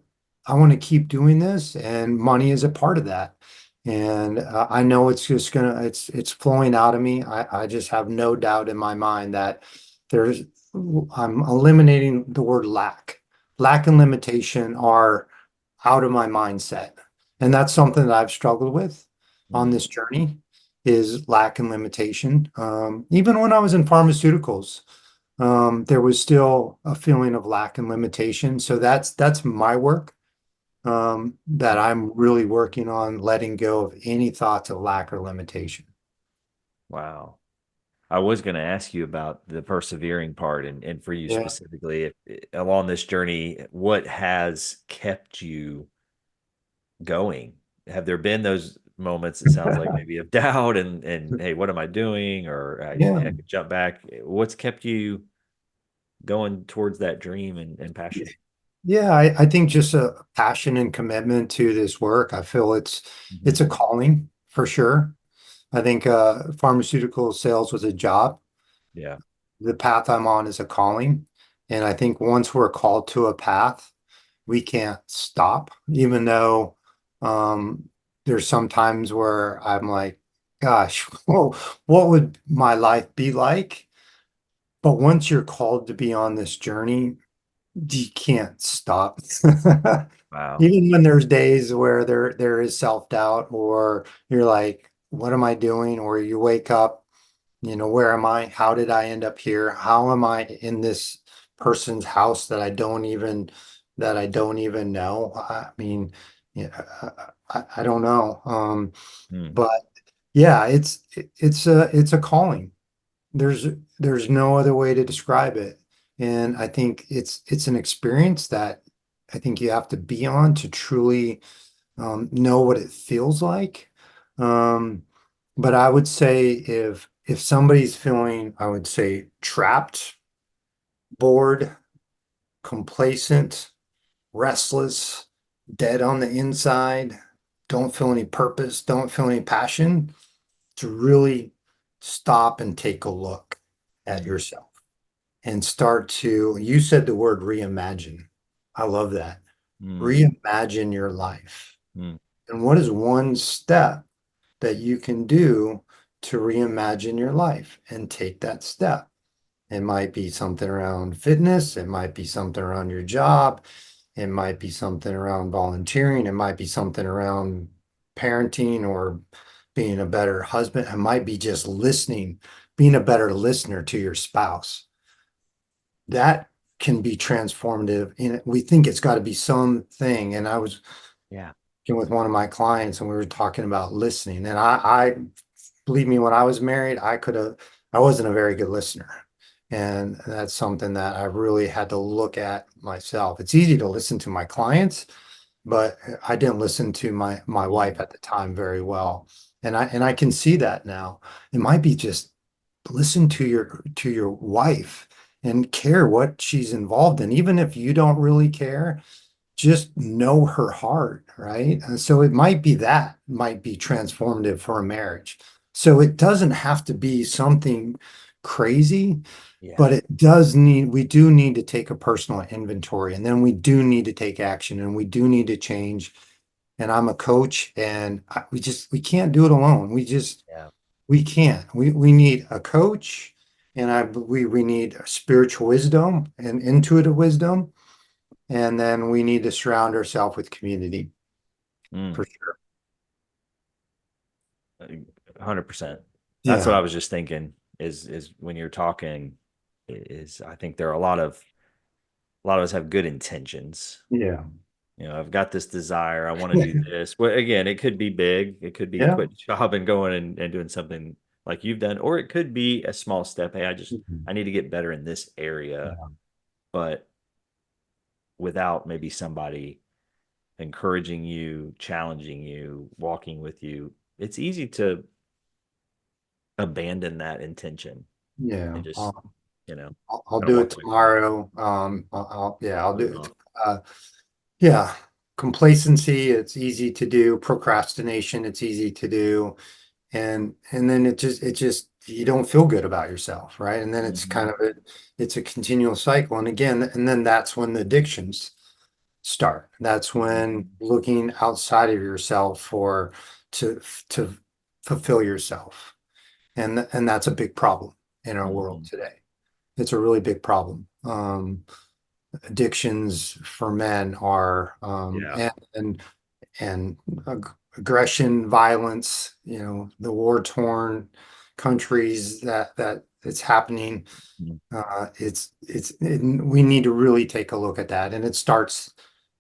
Speaker 2: I want to keep doing this, and money is a part of that. And I know it's just gonna it's flowing out of me. I just have no doubt in my mind that there's I'm eliminating the word lack. Lack and limitation are out of my mindset. And that's something that I've struggled with on
Speaker 1: Mm.
Speaker 2: this journey is lack and limitation. Even when I was in pharmaceuticals, there was still a feeling of lack and limitation. So that's my work, that I'm really working on letting go of any thoughts of lack or limitation.
Speaker 1: Wow. I was going to ask you about the persevering part and for you
Speaker 2: Yeah.
Speaker 1: specifically, if, along this journey, what has kept you going? Have there been those moments, it sounds like maybe of doubt and hey, what am I doing? Or
Speaker 2: Yeah.
Speaker 1: I could jump back. What's kept you going towards that dream and passion?
Speaker 2: Yeah, I think just a passion and commitment to this work. I feel
Speaker 1: Hmm.
Speaker 2: it's a calling for sure. I think pharmaceutical sales was a job.
Speaker 1: Yeah.
Speaker 2: The path I'm on is a calling. And I think once we're called to a path, we can't stop, even though um, there's some times where I'm like, gosh, well, what would my life be like? But once you're called to be on this journey, you can't stop.
Speaker 1: Wow.
Speaker 2: Even when there's days where there is self-doubt, or you're like, what am I doing? Or you wake up, where am I? How did I end up here? How am I in this person's house that I don't even know? I mean, yeah, I don't know.
Speaker 1: Hmm.
Speaker 2: But yeah, it's a calling. There's there's no other way to describe it. And I think it's an experience that I think you have to be on to truly know what it feels like. Um, but I would say if somebody's feeling, I would say trapped, bored, complacent, restless, dead on the inside, don't feel any purpose, don't feel any passion, to really stop and take a look at
Speaker 1: Hmm.
Speaker 2: yourself and start to, you said the word reimagine. I love that.
Speaker 1: Hmm.
Speaker 2: Reimagine your life.
Speaker 1: Hmm.
Speaker 2: And what is one step that you can do to reimagine your life and take that step? It might be something around fitness, it might be something around your job, it might be something around volunteering, it might be something around parenting or being a better husband, it might be just listening, being a better listener to your spouse. That can be transformative. And we think it's got to be something. And I was
Speaker 1: Yeah.
Speaker 2: with one of my clients and we were talking about listening. And I believe me, when I was married, I wasn't a very good listener. And that's something that I really had to look at myself. It's easy to listen to my clients, but I didn't listen to my wife
Speaker 1: Mm.
Speaker 2: at the time very well. And I can see that now. It might be just listen to your wife and care what she's involved in. Even if you don't really care, just know her heart, right? And so it might be that might be transformative for a marriage. So it doesn't have to be something crazy,
Speaker 1: Yeah.
Speaker 2: but it does need, we do need to take a personal inventory, and then we do need to take action, and we do need to change. And I'm a coach, and we can't do it alone.
Speaker 1: Yeah.
Speaker 2: We can't. We need a coach, and we need spiritual wisdom and intuitive wisdom, and then we need to surround ourselves with community
Speaker 1: Mm.
Speaker 2: for sure.
Speaker 1: 100%. That's what
Speaker 2: Yeah.
Speaker 1: I was just thinking is when you're talking is I think there are a lot of us have good intentions.
Speaker 2: Yeah.
Speaker 1: You know, I've got this desire. I want to do this. Well, again, it could be big. It could be
Speaker 2: Yeah.
Speaker 1: quitting a job and going and doing something like you've done, or it could be a small step. Hey,
Speaker 2: Mhm.
Speaker 1: I need to get better in this area, but without maybe somebody encouraging you, challenging you, walking with you, it's easy to abandon that intention
Speaker 2: Yeah.
Speaker 1: and just, you know,
Speaker 2: I'll
Speaker 1: kind of
Speaker 2: do it
Speaker 1: walk away from it,
Speaker 2: tomorrow. Yeah, I'll do
Speaker 1: move
Speaker 2: it.
Speaker 1: on.
Speaker 2: Yeah. Complacency, it's easy to do. Procrastination, it's easy to do. And then it just you don't feel good about yourself, right? And then it's
Speaker 1: Mhm.
Speaker 2: kind of it's a continual cycle. And again, and then that's when the addictions start. That's
Speaker 1: Mhm.
Speaker 2: when looking outside of yourself for to to fulfill yourself. And that's a big problem in our world
Speaker 1: Mhm.
Speaker 2: today. It's a really big problem. Addictions for men are
Speaker 1: Yeah.
Speaker 2: and aggression, violence, the war-torn countries that it's happening.
Speaker 1: Mhm.
Speaker 2: We need to really take a look at that. And it starts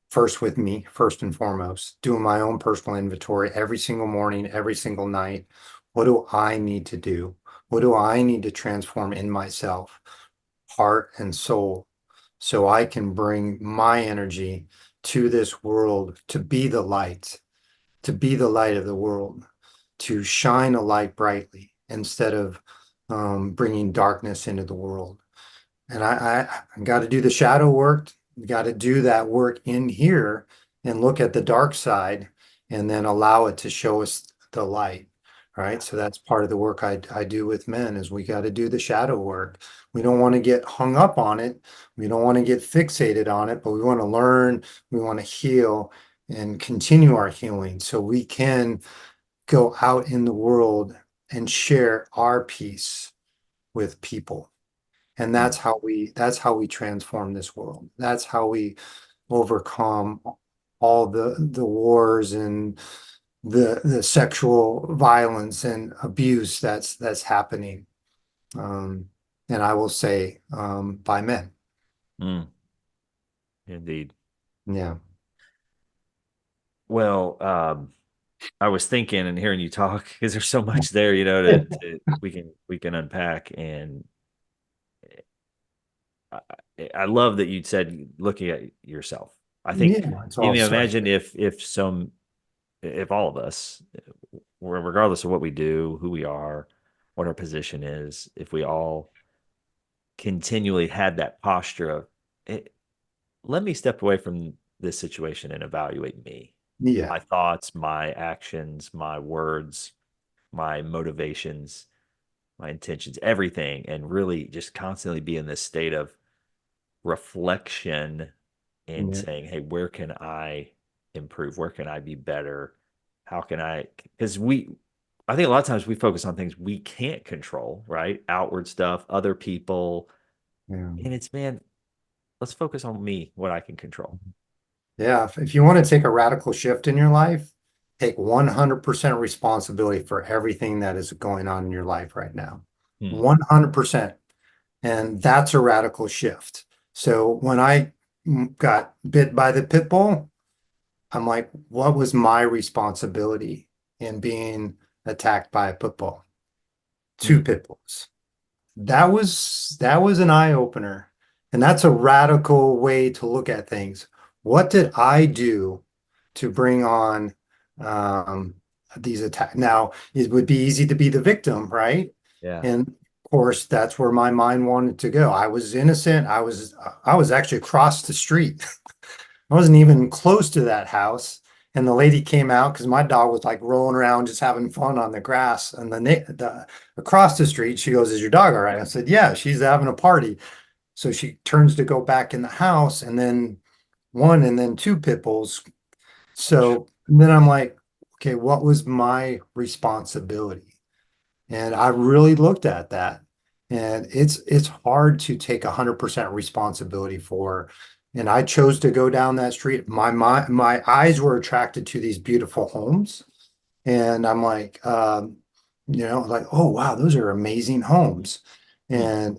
Speaker 2: first with me, first and foremost, doing my own personal inventory every single morning, every single night. What do I need to do? What do I need to transform in myself, heart and soul, so I can bring my energy to this world to be the light, to be the light of the world, to shine a light brightly instead of bringing darkness into the world. And I got to do the shadow work. Got to do that work in here and look at the dark side and then allow it to show us the light. Right. So that's part of the work I do with men is we got to do the shadow work. We don't want to get hung up on it. We don't want to get fixated on it, but we want to learn, we want to heal and continue our healing so we can go out in the world and share our peace with people. And
Speaker 1: Mhm.
Speaker 2: that's how we transform this world. That's how we overcome all the wars and the sexual violence and abuse that's happening. Um, and I will say by men.
Speaker 1: Mm. Indeed.
Speaker 2: Yeah.
Speaker 1: Well, I was thinking and hearing you talk because there's so much there, to we can unpack. And I, I love that you said looking at yourself. I think
Speaker 2: Yeah, it's
Speaker 1: you
Speaker 2: all
Speaker 1: know,
Speaker 2: starts
Speaker 1: imagine
Speaker 2: there.
Speaker 1: if all of us, regardless of what we do, who we are, what our position is, if we all continually had that posture of let me step away from this situation and evaluate me,
Speaker 2: Yeah.
Speaker 1: my thoughts, my actions, my words, my motivations, my intentions, everything, and really just constantly be in this state of reflection and
Speaker 2: Yeah.
Speaker 1: saying, hey, where can I improve? Where can I be better? How can I? Because I think a lot of times we focus on things we can't control, right? Outward stuff, other people.
Speaker 2: Yeah.
Speaker 1: And it's, man, let's focus on me, what I can control.
Speaker 2: Yeah, if you want to take a radical shift in your life, take 100% responsibility for everything that is going on in your life right now.
Speaker 1: Hmm.
Speaker 2: 100%. And that's a radical shift. So when I got bit by the pit bull, I'm like, what was my responsibility in being attacked by a pit bull? Two
Speaker 1: Hmm.
Speaker 2: pit bulls. that was an eye opener. And that's a radical way to look at things. What did I do to bring on um, these attacks? Now, it would be easy to be the victim, right?
Speaker 1: Yeah.
Speaker 2: And of course, that's where my mind wanted to go. I was innocent. I was actually across the street. I wasn't even close to that house. And the lady came out because my dog was like rolling around just having fun on the grass. And the across the street, she goes, "Is your dog all right?" I said, "Yeah, she's having a party." So she turns to go back in the house, and then one and then two pit bulls.
Speaker 1: Ouch.
Speaker 2: So then I'm like, okay, what was my responsibility? And I really looked at that. And it's hard to take 100% responsibility for. And I chose to go down that street. My eyes were attracted to these beautiful homes. And I'm like, like, oh wow, those are amazing homes.
Speaker 1: Hmm.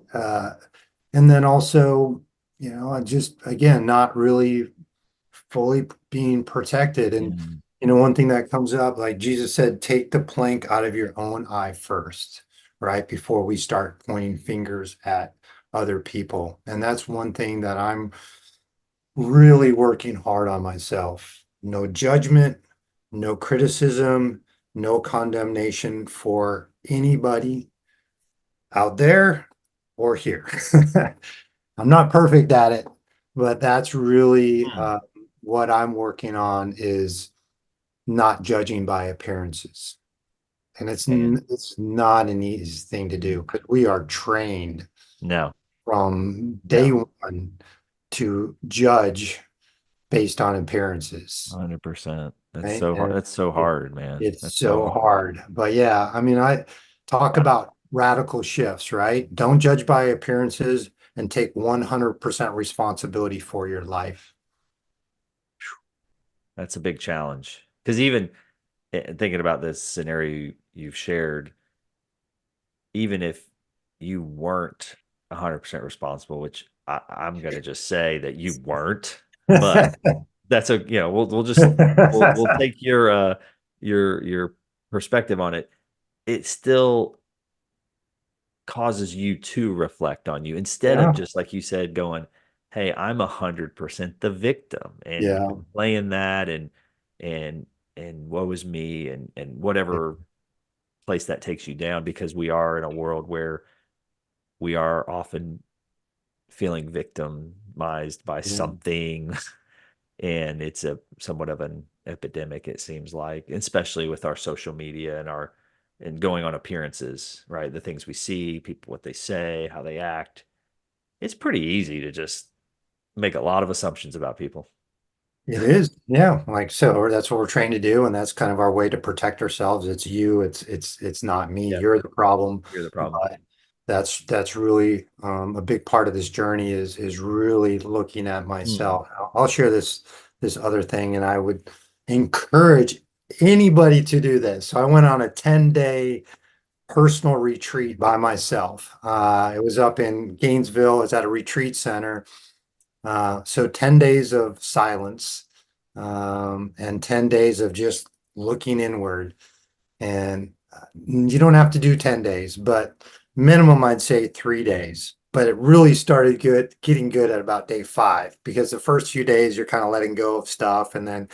Speaker 2: And then also, I just again not really fully being protected. And
Speaker 1: Mm.
Speaker 2: one thing that comes up, like Jesus said, take the plank out of your own eye first, right? Before we start pointing fingers at other people. And that's one thing that I'm really working hard on myself. No judgment, no criticism, no condemnation for anybody out there or here. I'm not perfect at it, but that's really
Speaker 1: Hmm.
Speaker 2: what I'm working on is not judging by appearances. And
Speaker 1: And
Speaker 2: it's not an easy thing to do
Speaker 1: mm,
Speaker 2: because we are trained
Speaker 1: no,
Speaker 2: from day
Speaker 1: no,
Speaker 2: one to judge based on appearances,
Speaker 1: 100%. That's
Speaker 2: right?
Speaker 1: so hard.
Speaker 2: And
Speaker 1: That's so
Speaker 2: it,
Speaker 1: hard, man.
Speaker 2: it's
Speaker 1: That's so
Speaker 2: so
Speaker 1: hard.
Speaker 2: hard. But yeah, I mean, I talk about radical shifts, right? Don't judge by appearances and take 100% responsibility for your life.
Speaker 1: That's a big challenge. Because even thinking about this scenario you've shared, even if you weren't 100% responsible, which I'm going to just say that you weren't, but that's a, we'll just, we'll take your perspective on it. It still causes you to reflect on you instead of
Speaker 2: Yeah,
Speaker 1: just like you said, going, "Hey, I'm 100% the victim," and
Speaker 2: yeah,
Speaker 1: playing that and woe is me and whatever place that takes you down because we are in a world where we are often feeling victimized by
Speaker 2: yeah.
Speaker 1: something and it's a somewhat of an epidemic it seems like, especially with our social media and our and going on appearances, right? The things we see, people what they say, how they act. It's pretty easy to just make a lot of assumptions about people.
Speaker 2: It is, yeah. Like so, that's what we're trained to do, and that's kind of our way to protect ourselves. It's you, it's not me.
Speaker 1: Yep,
Speaker 2: You're the problem.
Speaker 1: you're the problem.
Speaker 2: But that's really a big part of this journey is really looking at
Speaker 1: Mm.
Speaker 2: myself. I'll share this other thing, and I would encourage anybody to do this. So I went on a 10-day personal retreat by myself. It was up in Gainesville. It's at a retreat center. So 10 days of silence, and 10 days of just looking inward. And you don't have to do 10 days, but minimum, I'd say 3 days. But it really started getting good at about day five because the first few days you're kind of letting go of stuff. And then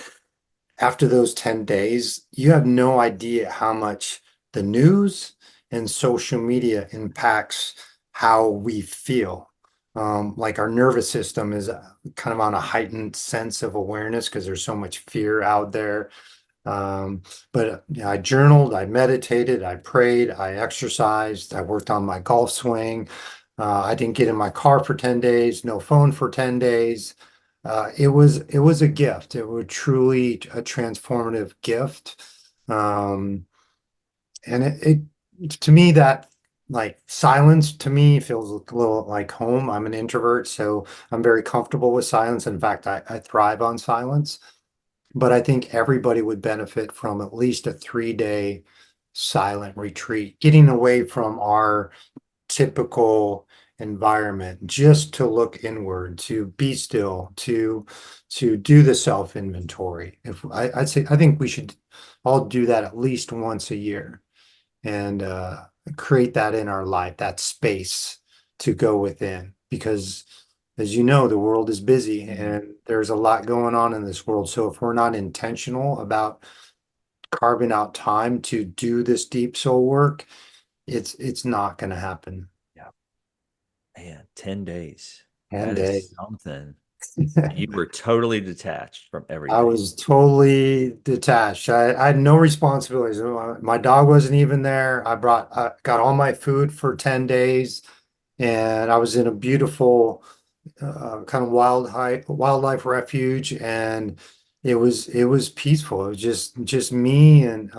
Speaker 2: after those 10 days, you have no idea how much the news and social media impacts how we feel. Like our nervous system is kind of on a heightened sense of awareness because there's so much fear out there. Um, but yeah, I journaled, I meditated, I prayed, I exercised, I worked on my golf swing. I didn't get in my car for 10 days, no phone for 10 days. It was a gift. It was truly a transformative gift. And it to me that like silence to me feels a little like home. I'm an introvert, so I'm very comfortable with silence. In fact, I thrive on silence. But I think everybody would benefit from at least a 3-day silent retreat, getting away from our typical environment, just to look inward, to be still, to do the self inventory. If I'd say I think we should all do that at least once a year. And create that in our life, that space to go within. Because as you know, the world is busy
Speaker 1: Mhm.
Speaker 2: and there's a lot going on in this world. So if we're not intentional about carving out time to do this deep soul work, it's not going to happen.
Speaker 1: Yeah, man, 10 days.
Speaker 2: And
Speaker 1: That is something. You were totally detached from
Speaker 2: I
Speaker 1: everything.
Speaker 2: was totally detached. I had no responsibilities. My dog wasn't even there. I got all my food for 10 days and I was in a beautiful kind of wildlife refuge, and it was peaceful. It was just me and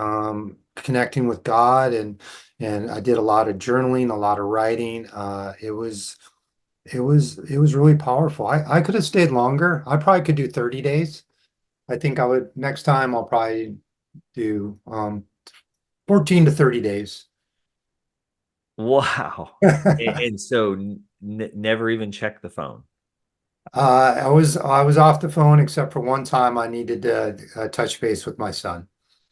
Speaker 2: connecting with God, and I did a lot of journaling, a lot of writing. It was really powerful. I could have stayed longer. I probably could do 30 days. I think I would next time I'll probably do 14 to 30 days.
Speaker 1: Wow. And so never even check the phone.
Speaker 2: I was off the phone except for one time I needed to touch base with my son.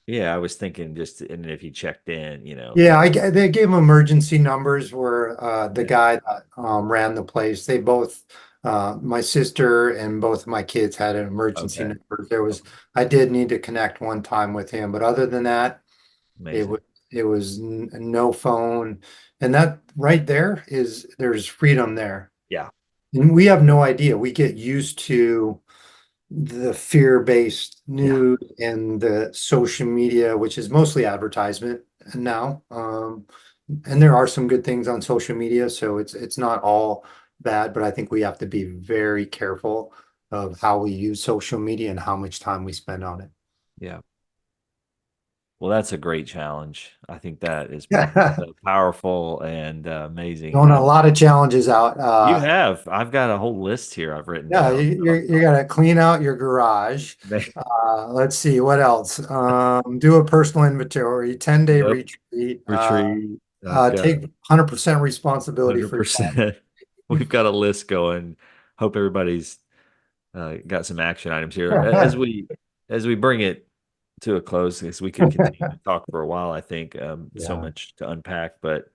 Speaker 1: Yeah, I was thinking just, and if you checked in,
Speaker 2: Yeah, they gave him emergency numbers where the
Speaker 1: yeah.
Speaker 2: guy that ran the place, they both my sister and both of my kids had an emergency
Speaker 1: Okay.
Speaker 2: number. There was
Speaker 1: Okay.
Speaker 2: I did need to connect one time with him, but other than that, it was
Speaker 1: Amazing.
Speaker 2: it was no phone. And that right there there's freedom there.
Speaker 1: Yeah.
Speaker 2: And we have no idea. We get used to the fear-based
Speaker 1: Yeah.
Speaker 2: news and the social media, which is mostly advertisement now. And there are some good things on social media, so it's not all bad, but I think we have to be very careful of how we use social media and how much time we spend on it.
Speaker 1: Yeah. Well, that's a great
Speaker 2: Yeah.
Speaker 1: challenge. I think that is powerful and amazing.
Speaker 2: Throwing a lot of challenges out.
Speaker 1: You have. I've got a whole list here I've written
Speaker 2: Yeah,
Speaker 1: down.
Speaker 2: you gotta clean out your garage.
Speaker 1: Man,
Speaker 2: Let's see, what else? Do a personal inventory, 10-day
Speaker 1: yep.
Speaker 2: retreat,
Speaker 1: Retreat. I've got
Speaker 2: take 100% responsibility for your life.
Speaker 1: 100%. We've got a list going. Hope everybody's got some action items here as we bring it to a close, because we could continue to talk for a while. I think so
Speaker 2: Yeah.
Speaker 1: much to unpack, but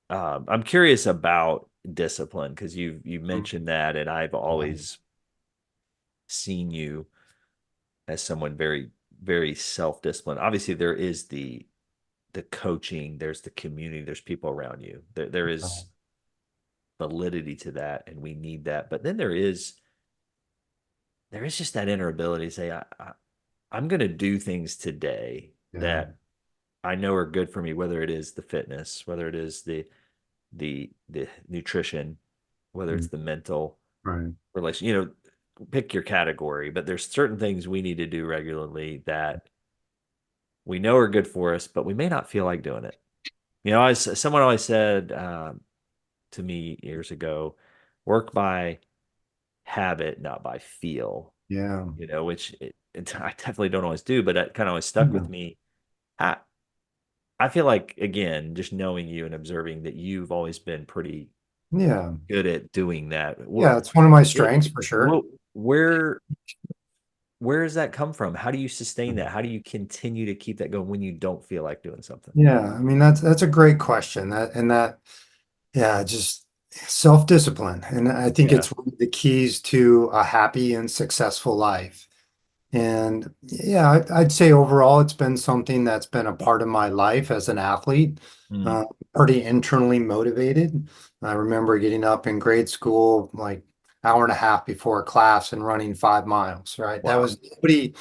Speaker 1: I'm curious about discipline because you mentioned that, and I've always seen you as someone very very self-disciplined. Obviously, there is the coaching, there's the community, there's people around you. There is validity to that, and we need that. But then there is just that inner ability to say, I'm going to do things today
Speaker 2: Yeah.
Speaker 1: that I know are good for me, whether it is the fitness, whether it is the nutrition, whether it's
Speaker 2: Mm,
Speaker 1: the mental
Speaker 2: right.
Speaker 1: relation, pick your category. But there's certain things we need to do regularly that we know are good for us, but we may not feel like doing it. Someone always said to me years ago, work by habit, not by feel.
Speaker 2: Yeah.
Speaker 1: Which I definitely don't always do, but that kind of always stuck
Speaker 2: Yeah.
Speaker 1: with me. I, I feel like, again, just knowing you and observing that you've always been pretty
Speaker 2: Yeah.
Speaker 1: good at doing that.
Speaker 2: Yeah, it's one of my
Speaker 1: It,
Speaker 2: strengths for sure.
Speaker 1: wh- where where does that come from? How do you sustain that? How do you continue to keep that going when you don't feel like doing something?
Speaker 2: Yeah, I mean that's a great question. Yeah, just self-discipline. And I think
Speaker 1: Yeah.
Speaker 2: it's one of the keys to a happy and successful life. And yeah, I'd say overall, it's been something that's been a part of my life as an athlete,
Speaker 1: Mm.
Speaker 2: uh, pretty internally motivated. I remember getting up in grade school, like hour and a half before a class and running 5 miles, right? That
Speaker 1: Wow.
Speaker 2: was nobody,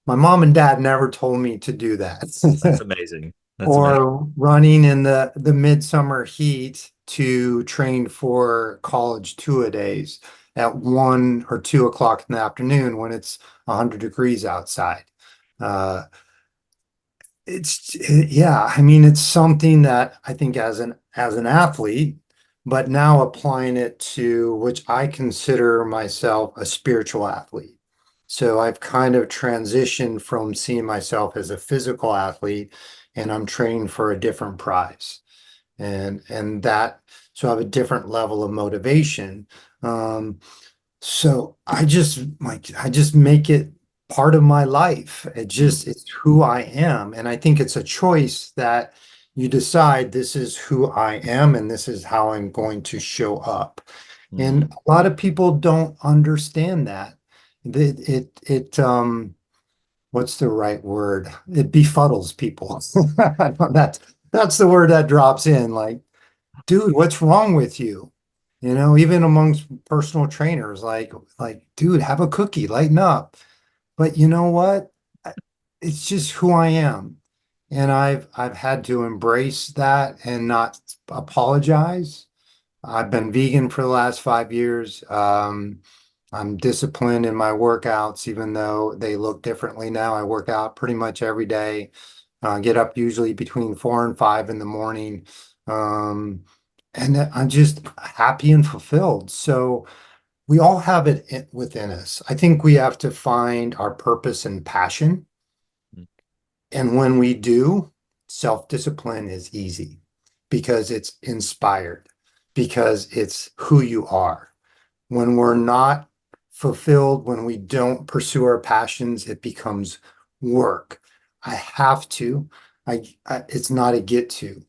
Speaker 2: my mom and dad never told me to do
Speaker 1: That's
Speaker 2: that.
Speaker 1: amazing. That's amazing.
Speaker 2: Or running in the midsummer heat to train for college two-a-days at 1 or 2 o'clock in the afternoon when it's 100 degrees outside. Uh, yeah, I mean, it's something that I think as an athlete, but now applying it to which I consider myself a spiritual athlete. So I've kind of transitioned from seeing myself as a physical athlete, and I'm training for a different prize. And that so I have a different level of motivation. So I just make it part of my life.
Speaker 1: Mm.
Speaker 2: It's who I am. And I think it's a choice that You decide this is who I am and this is how I'm going to show up. And
Speaker 1: Mm.
Speaker 2: a lot of people don't understand that. It what's the right word? It befuddles people. That's the word that drops in. Like, dude, what's wrong with you? You know, even amongst personal trainers, dude, have a cookie, lighten up. But you know what? It's just who I am. And I've had to embrace that and not apologize. I've been vegan for the last 5 years. I'm disciplined in my workouts, even though they look differently now. I work out pretty much every day. Get up usually between 4 and 5 in the morning. Um, and I'm just happy and fulfilled. So we all have it within us. I think we have to find our purpose and passion.
Speaker 1: Mm.
Speaker 2: And when we do, self-discipline is easy because it's inspired, because it's who you are. When we're not fulfilled, when we don't pursue our passions, it becomes work. I have to. It's not a get to.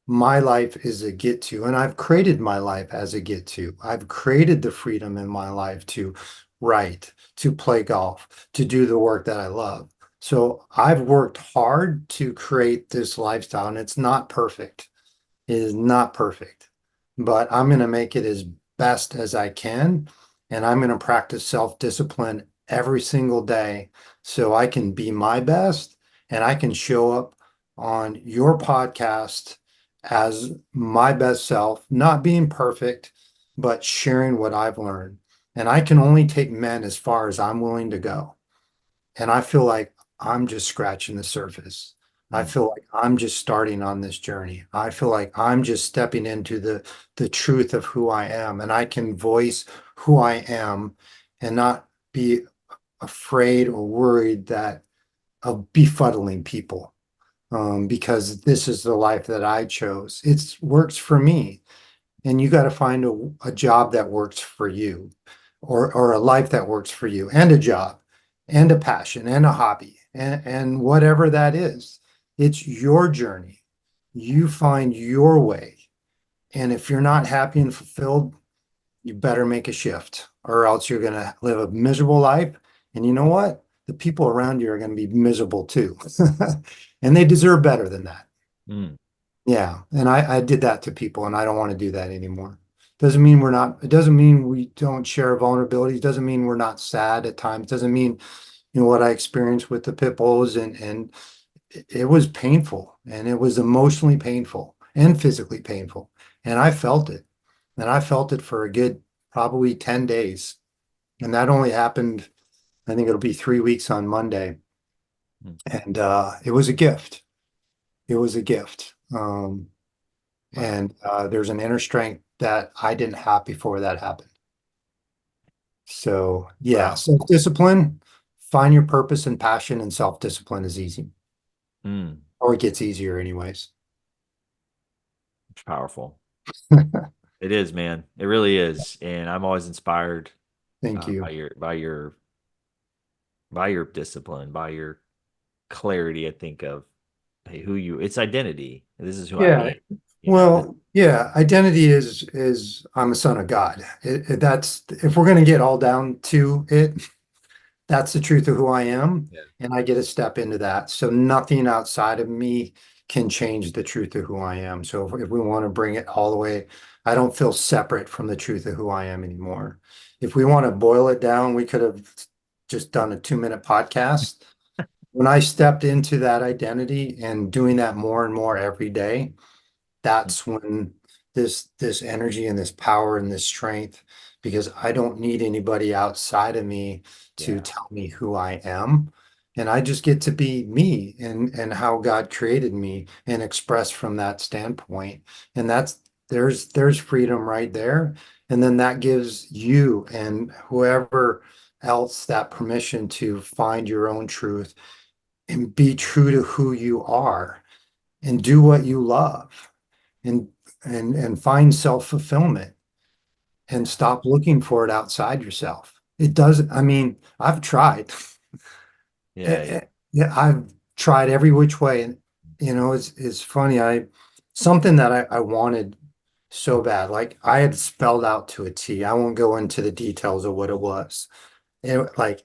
Speaker 2: My life is a get to, and I've created my life as a get to. I've created the freedom in my life to write, to play golf, to do the work that I love. So I've worked hard to create this lifestyle, and it's not perfect. It is not perfect, but I'm going to make it as best as I can. And I'm going to practice self-discipline every single day so I can be my best and I can show up on your podcast as my best self, not being perfect, but sharing what I've learned. And I can only take men as far as I'm willing to go. And I feel like I'm just scratching the surface. I
Speaker 1: Mm.
Speaker 2: feel like I'm just starting on this journey. I feel like I'm just stepping into the truth of who I am, and I can voice who I am and not be afraid or worried that of befuddling people, because this is the life that I chose. It works for me. And you got to find a job that works for you, or a life that works for you, and a job and a passion and a hobby and whatever that is. It's your journey. You find your way. And if you're not happy and fulfilled, you better make a shift, or else you're going to live a miserable life. And you know what? The people around you are going to be miserable too. And they deserve better than that.
Speaker 1: Mm.
Speaker 2: Yeah, and I did that to people, and I don't want to do that anymore. Doesn't mean we're not, it doesn't mean we don't share vulnerabilities, doesn't mean we're not sad at times, doesn't mean, what I experienced with the pit bulls, and it was painful, and it was emotionally painful and physically painful. And I felt it. And I felt it for a good probably 10 days. And that only happened, I think it'll be 3 weeks on Monday.
Speaker 1: Mm.
Speaker 2: And it was a gift. It was a gift.
Speaker 1: Wow.
Speaker 2: And there's an inner strength that I didn't have before that happened. So yeah,
Speaker 1: Wow.
Speaker 2: self-discipline, find your purpose and passion, and self-discipline is easy,
Speaker 1: Mm.
Speaker 2: or it gets easier anyways.
Speaker 1: It's powerful. It is, man. It really is. And I'm always inspired
Speaker 2: Thank
Speaker 1: by
Speaker 2: you.
Speaker 1: your discipline, by your clarity. I think of, hey, who you. It's identity. This is who I
Speaker 2: Yeah.
Speaker 1: am. This,
Speaker 2: Well, yeah, identity is I'm a son of God. That's if we're going to get all down to it, that's the truth of who I am,
Speaker 1: yeah.
Speaker 2: and I get to step into that. So nothing outside of me can change the truth of who I am. So if we want to bring it all the way, I don't feel separate from the truth of who I am anymore. If we want to boil it down, we could have just done a 2-minute podcast. When I stepped into that identity and doing that more and more every day, that's when this energy and this power and this strength, because I don't need anybody outside of me to
Speaker 1: Yeah.
Speaker 2: tell me who I am. And I just get to be me and how God created me and express from that standpoint. And there's freedom right there. And then that gives you and whoever else that permission to find your own truth and be true to who you are and do what you love and and find self-fulfillment and
Speaker 1: Yeah.
Speaker 2: stop looking for it outside yourself. It doesn't, I mean, I've tried.
Speaker 1: Yeah.
Speaker 2: Yeah, I've tried every which way, it's funny. Something that I wanted so bad, like I had spelled out to a T. I won't go into the details of what it was. Like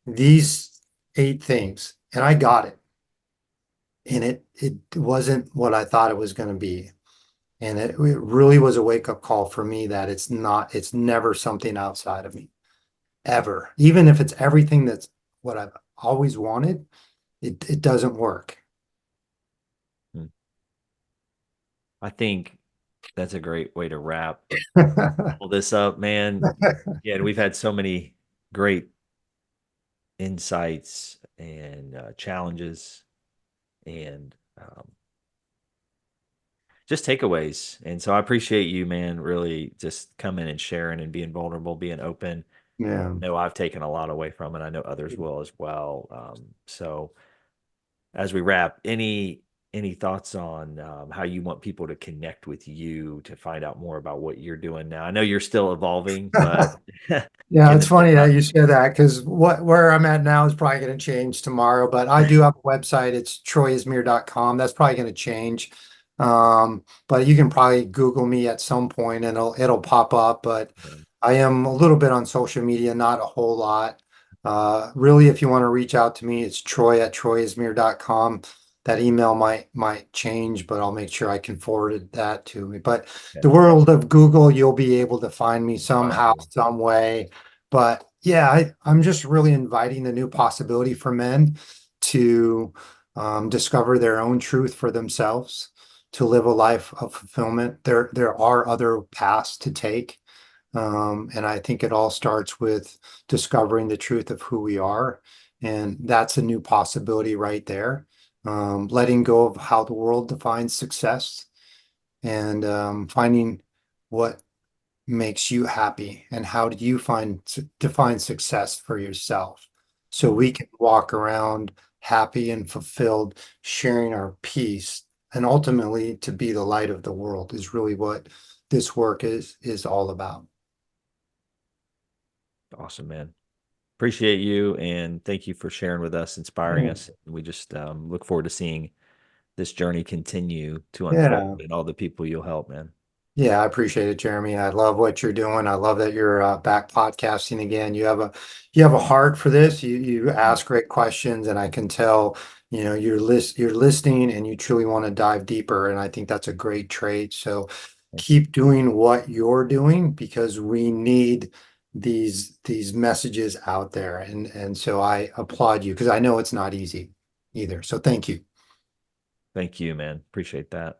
Speaker 2: these 8 things, and I got it. And it wasn't what I thought it was going to be. And it really was a wake-up call for me that it's never something outside of me, ever. Even if it's everything that's what I've always wanted, it doesn't work.
Speaker 1: Hmm. I think that's a great way to wrap all this up, man. Yeah, and we've had so many great insights and challenges and just takeaways. And so I appreciate you, man, really just coming and sharing and being vulnerable, being open.
Speaker 2: Yeah.
Speaker 1: I know I've taken a lot away from it. I know others will as well. So as we wrap, any thoughts on how you want people to connect with you to find out more about what you're doing now? I know you're still evolving, but
Speaker 2: Yeah,
Speaker 1: in
Speaker 2: it's
Speaker 1: the same
Speaker 2: funny that
Speaker 1: time,
Speaker 2: you say that because where I'm at now is probably going to change tomorrow, but I do have a website. It's troyismir.com. That's probably going to change. But you can probably Google me at some point and it'll pop up. But I am a little bit on social media, not a whole lot. Really, if you want to reach out to me, it's troy@troyismir.com. That email might change, but I'll make sure I can forward that to me. But
Speaker 1: yeah,
Speaker 2: the world of Google, you'll be able to find me
Speaker 1: find
Speaker 2: somehow,
Speaker 1: you.
Speaker 2: some way. But yeah, I'm just really inviting the new possibility for men to discover their own truth for themselves, to live a life of fulfillment. There are other paths to take. And I think it all starts with discovering the truth of who we are. And that's a new possibility right there. Letting go of how the world defines success and finding what makes you happy and how do you define success for yourself so
Speaker 1: Mm,
Speaker 2: we can walk around happy and fulfilled, sharing our peace, and ultimately to be the light of the world is really what this work is all about.
Speaker 1: awesome, man. Appreciate you and thank you for sharing with us, inspiring
Speaker 2: Yeah.
Speaker 1: us. We just look forward to seeing this journey continue to unfold
Speaker 2: Yeah.
Speaker 1: and all the people you'll help, man.
Speaker 2: Yeah, I appreciate it, Jeremy. I love what you're doing. I love that you're back podcasting again. You have a heart for this. You
Speaker 1: Mm.
Speaker 2: ask great questions, and I can tell, you're listening and you truly want to dive deeper. And I think that's a great trait. So
Speaker 1: Thank you.
Speaker 2: keep doing what you're doing because we need these messages out there. And so I applaud you because I know it's not easy either. So thank you.
Speaker 1: Thank you, man. Appreciate that.